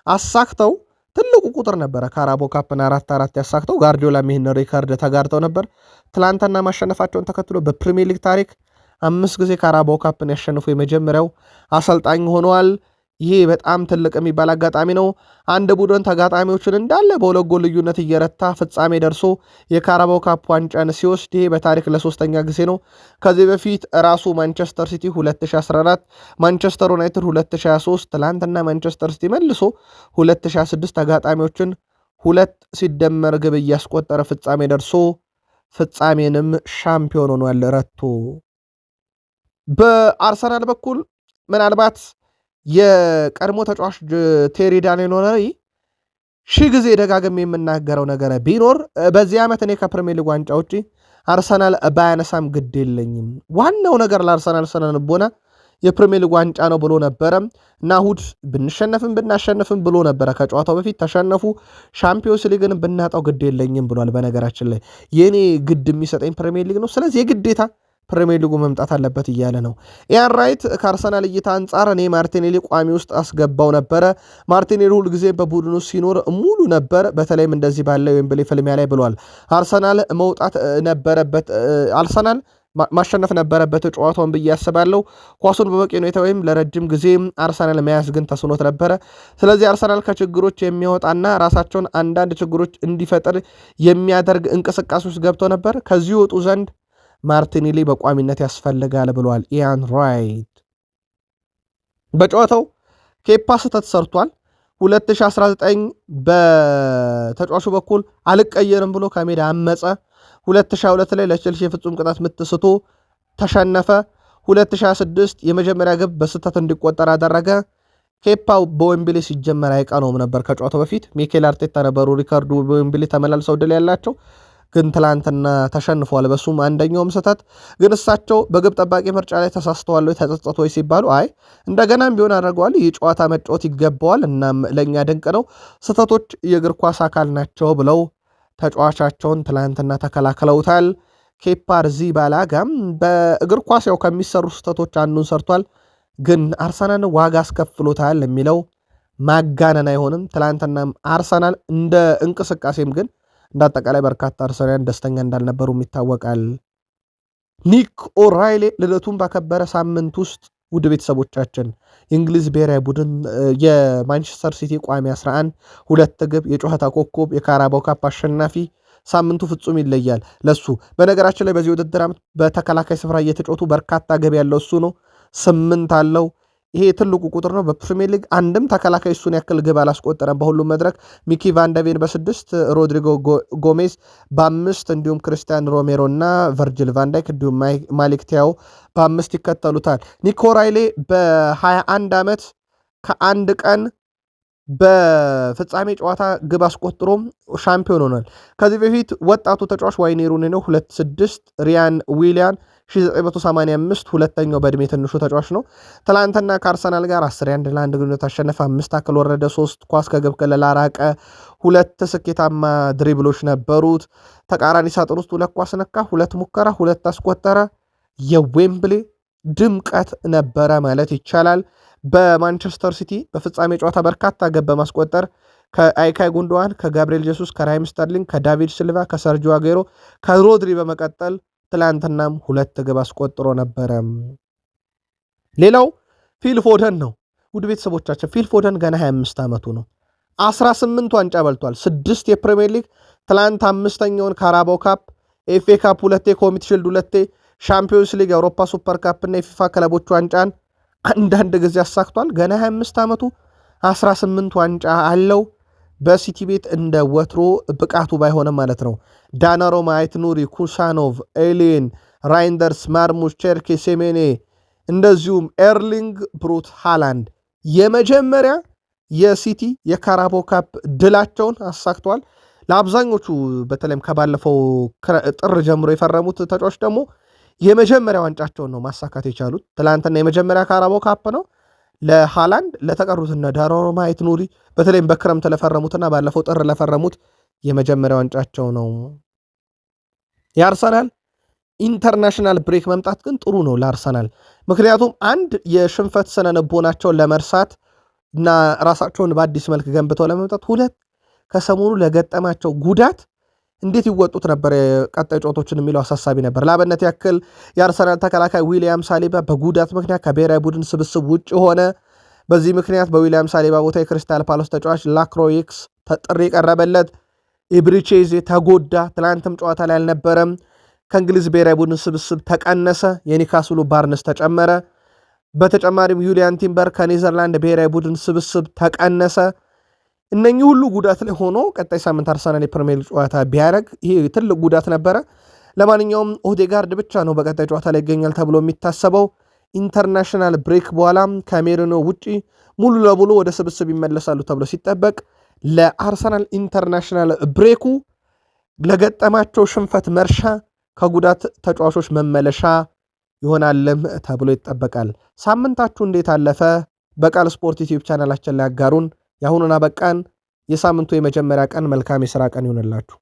አሳክተው ትልቁ ቁጥር ነበረ። ካራባኦ ካፕን 4 ያሳክተው ጋርዲዮላም ይህን ሪካርድ ተጋርተው ነበር። ትላንትና ማሸነፋቸውን ተከትሎ በፕሪሚየር ሊግ ታሪክ 5 ጊዜ ካራባኦ ካፕን ያሸንፉ የመጀመሪያው አሰልጣኝ ሆነዋል። ይሄ በጣም ትልቅ የሚባል አጋጣሚ ነው። አንድ ቡድን ተጋጣሚዎችን እንዳለ በሁለት ጎል ልዩነት እየረታ ፍጻሜ ደርሶ የካራባኦ ካፕ ዋንጫን ሲወስድ ይሄ በታሪክ ለ3ኛ ጊዜ ነው። ከዚህ በፊት ራሱ ማንቸስተር ሲቲ 2014፣ ማንቸስተር ዩናይትድ 2023፣ ትላንትና ማንቸስተር ሲቲ መልሶ 2026 ተጋጣሚዎችን 2 ሲደመር ግብ እያስቆጠረ ፍጻሜ ደርሶ ፍጻሜንም ሻምፒዮን ሆኗል ረቶ። በአርሰናል በኩል ምናልባት የቀድሞ ተጫዋች ቴሪ ዳንኤል ሄንሪ 1000 ጊዜ ደጋግሜ የምናገረው ነገር ቢኖር በዚህ ዓመት እኔ ከፕሪሚየር ሊግ ዋንጫ ውጪ አርሰናል ባያነሳም ግድ የለኝም፣ ዋናው ነገር ለአርሰናል ስነልቦና የፕሪሚየር ሊግ ዋንጫ ነው ብሎ ነበረ እና እሑድ ብንሸነፍም ብናሸንፍም ብሎ ነበረ። ከጨዋታው በፊት ተሸነፉ፣ ሻምፒዮንስ ሊግን ብናጣው ግድ የለኝም ብሏል። በነገራችን ላይ የእኔ ግድ የሚሰጠኝ ፕሪሚየር ሊግ ነው፣ ስለዚህ የግዴታ ፕሪሚየር ሊጉ መምጣት አለበት እያለ ነው። ኢያን ራይት ከአርሰናል እይታ አንጻር እኔ ማርቲኔሊ ቋሚ ውስጥ አስገባው ነበረ። ማርቲኔሊ ሁል ጊዜ በቡድኑ ሲኖር ሙሉ ነበር፣ በተለይም እንደዚህ ባለው ዌምብሌ ፍልሚያ ላይ ብሏል። አርሰናል መውጣት ነበረበት፣ አርሰናል ማሸነፍ ነበረበት ጨዋታውን ብዬ ያስባለሁ። ኳሱን በበቂ ሁኔታ ወይም ለረጅም ጊዜ አርሰናል መያዝ ግን ተስኖት ነበረ። ስለዚህ አርሰናል ከችግሮች የሚያወጣና ራሳቸውን አንዳንድ ችግሮች እንዲፈጠር የሚያደርግ እንቅስቃሴ ውስጥ ገብቶ ነበር። ከዚህ ወጡ ዘንድ ማርቲኔሊ በቋሚነት ያስፈልጋል ብሏል ኢያን ራይት። በጨዋታው ኬፓ ስህተት ሰርቷል። 2019 በተጫዋቹ በኩል አልቀየርም ብሎ ከሜዳ አመፀ። 2022 ላይ ለቼልሲ የፍጹም ቅጣት ምት ስቶ ተሸነፈ። 2026 የመጀመሪያ ግብ በስህተት እንዲቆጠር አደረገ። ኬፓ በዌምብሌ ሲጀመር አይቀነውም ነበር። ከጨዋታው በፊት ሚኬል አርቴታ ነበሩ ሪካርዱ በዌምብሌ ተመላልሰው ድል ያላቸው፣ ግን ትላንትና ተሸንፏል። በሱም አንደኛውም ስህተት ግን እሳቸው በግብ ጠባቂ ምርጫ ላይ ተሳስተዋል ወይ ተጸጸቱ ወይ ሲባሉ አይ እንደገናም ቢሆን አድርገዋል፣ ይህ ጨዋታ መጫወት ይገባዋል፣ እናም ለእኛ ድንቅ ነው፣ ስህተቶች የእግር ኳስ አካል ናቸው ብለው ተጫዋቻቸውን ትላንትና ተከላክለውታል። ኬፓ አሪዛባላጋም በእግር ኳስ ያው ከሚሰሩ ስህተቶች አንዱን ሰርቷል፣ ግን አርሰናል ዋጋ አስከፍሎታል የሚለው ማጋነን አይሆንም። ትላንትናም አርሰናል እንደ እንቅስቃሴም ግን እንዳጠቃላይ በርካታ አርሰናል ደስተኛ እንዳልነበሩም ይታወቃል። ኒክ ኦራይሌ ልደቱን ባከበረ ሳምንት ውስጥ ውድ ቤተሰቦቻችን የእንግሊዝ ብሔራዊ ቡድን የማንቸስተር ሲቲ ቋሚ 11 ሁለት ግብ የጨዋታ ኮከብ የካራባው ካፕ አሸናፊ ሳምንቱ ፍጹም ይለያል ለሱ። በነገራችን ላይ በዚህ ውድድር ዓመት በተከላካይ ስፍራ እየተጫወቱ በርካታ ግብ ያለው እሱ ነው። 8 አለው። ይሄ ትልቁ ቁጥር ነው። በፕሪሚየር ሊግ አንድም ተከላካይ እሱን ያክል ግብ አላስቆጠረም። በሁሉም መድረክ ሚኪ ቫንደቬን በ6 ሮድሪጎ ጎሜዝ በ5 እንዲሁም ክርስቲያን ሮሜሮ እና ቨርጅል ቫንዳይክ እንዲሁም ማሊክ ቲያው በ5 ይከተሉታል። ኒኮ ራይሌ በ21 ዓመት ከአንድ ቀን በፍጻሜ ጨዋታ ግብ አስቆጥሮም ሻምፒዮን ሆኗል። ከዚህ በፊት ወጣቱ ተጫዋች ዋይኔ ሩኒ ነው 26 ሪያን ዊሊያን 1985 ሁለተኛው በእድሜ ትንሹ ተጫዋች ነው። ትላንትና ከአርሰናል ጋር 10-1 ለአንድ ግንኙነት አሸነፈ። 5 ታክል ወረደ፣ 3 ኳስ ከግብ ክልል አራቀ፣ 2 ስኬታማ ድሪብሎች ነበሩት። ተቃራኒ ሳጥን ውስጥ 2 ኳስ ነካ፣ 2 ሙከራ፣ 2 አስቆጠረ። የዌምብሌ ድምቀት ነበረ ማለት ይቻላል። በማንቸስተር ሲቲ በፍጻሜ ጨዋታ በርካታ ግብ በማስቆጠር ከአይካይ ጉንዶዋን፣ ከጋብሪኤል ጀሱስ፣ ከራሂም ስተርሊንግ፣ ከዳቪድ ሲልቫ፣ ከሰርጂዮ አጉዌሮ፣ ከሮድሪ በመቀጠል ትላንትናም 2 ግብ አስቆጥሮ ነበረ። ሌላው ፊል ፎደን ነው። ውድ ቤተሰቦቻችን ፊል ፎደን ገና 25 ዓመቱ ነው። 18 ዋንጫ በልቷል። 6 የፕሪሚየር ሊግ፣ ትላንት 5ኛውን ካራባው ካፕ፣ ኤፍኤ ካፕ 2፣ ኮሚቲ ሺልድ 2፣ ሻምፒዮንስ ሊግ፣ የአውሮፓ ሱፐር ካፕ እና የፊፋ ክለቦች ዋንጫን አንዳንድ ጊዜ አሳክቷል። ገና 25 ዓመቱ 18 ዋንጫ አለው። በሲቲ ቤት እንደ ወትሮ ብቃቱ ባይሆንም ማለት ነው። ዳናሮማ፣ አይት ኑሪ፣ ኩሳኖቭ፣ ኤሊን፣ ራይንደርስ፣ ማርሙሽ፣ ቸርኬ፣ ሴሜኔ እንደዚሁም ኤርሊንግ ብሩት ሃላንድ የመጀመሪያ የሲቲ የካራቦ ካፕ ድላቸውን አሳክተዋል። ለአብዛኞቹ በተለይም ከባለፈው ጥር ጀምሮ የፈረሙት ተጫዋች ደግሞ የመጀመሪያ ዋንጫቸውን ነው ማሳካት የቻሉት። ትላንትና የመጀመሪያ ካራቦ ካፕ ነው ለሃላንድ። ለተቀሩትና ዳናሮማ፣ አይት ኑሪ በተለይም በክረምት ለፈረሙትና ባለፈው ጥር ለፈረሙት የመጀመሪያ ዋንጫቸው ነው። የአርሰናል ኢንተርናሽናል ብሬክ መምጣት ግን ጥሩ ነው ለአርሰናል። ምክንያቱም አንድ የሽንፈት ስነ ልቦናቸውን ለመርሳት እና ራሳቸውን በአዲስ መልክ ገንብተው ለመምጣት፣ ሁለት ከሰሞኑ ለገጠማቸው ጉዳት እንዴት ይወጡት ነበር ቀጣይ ጨዋታዎችን የሚለው አሳሳቢ ነበር። ለአብነት ያክል የአርሰናል ተከላካይ ዊሊያም ሳሊባ በጉዳት ምክንያት ከብሔራዊ ቡድን ስብስብ ውጭ ሆነ። በዚህ ምክንያት በዊሊያም ሳሊባ ቦታ የክሪስታል ፓላስ ተጫዋች ላክሮይክስ ጥሪ ቀረበለት። ኢብሪቼዜ ተጎዳ፣ ትላንትም ጨዋታ ላይ አልነበረም። ከእንግሊዝ ብሔራዊ ቡድን ስብስብ ተቀነሰ። የኒካስሉ ባርነስ ተጨመረ። በተጨማሪም ዩሊያን ቲምበር ከኔዘርላንድ ብሔራዊ ቡድን ስብስብ ተቀነሰ። እነኚህ ሁሉ ጉዳት ላይ ሆኖ ቀጣይ ሳምንት አርሰናል የፕሪሚየር ሊግ ጨዋታ ቢያደርግ ይሄ ትልቅ ጉዳት ነበረ። ለማንኛውም ኦዴጋርድ ብቻ ነው በቀጣይ ጨዋታ ላይ ይገኛል ተብሎ የሚታሰበው። ኢንተርናሽናል ብሬክ በኋላ ከሜሪኖ ውጪ ሙሉ ለሙሉ ወደ ስብስብ ይመለሳሉ ተብሎ ሲጠበቅ፣ ለአርሰናል ኢንተርናሽናል ብሬኩ ለገጠማቸው ሽንፈት መርሻ፣ ከጉዳት ተጫዋቾች መመለሻ ይሆናልም ተብሎ ይጠበቃል። ሳምንታችሁ እንዴት አለፈ? በቃል ስፖርት ዩቲዩብ ቻናላችን ላይ አጋሩን። የአሁኑን አበቃን። የሳምንቱ የመጀመሪያ ቀን መልካም የሥራ ቀን ይሆንላችሁ።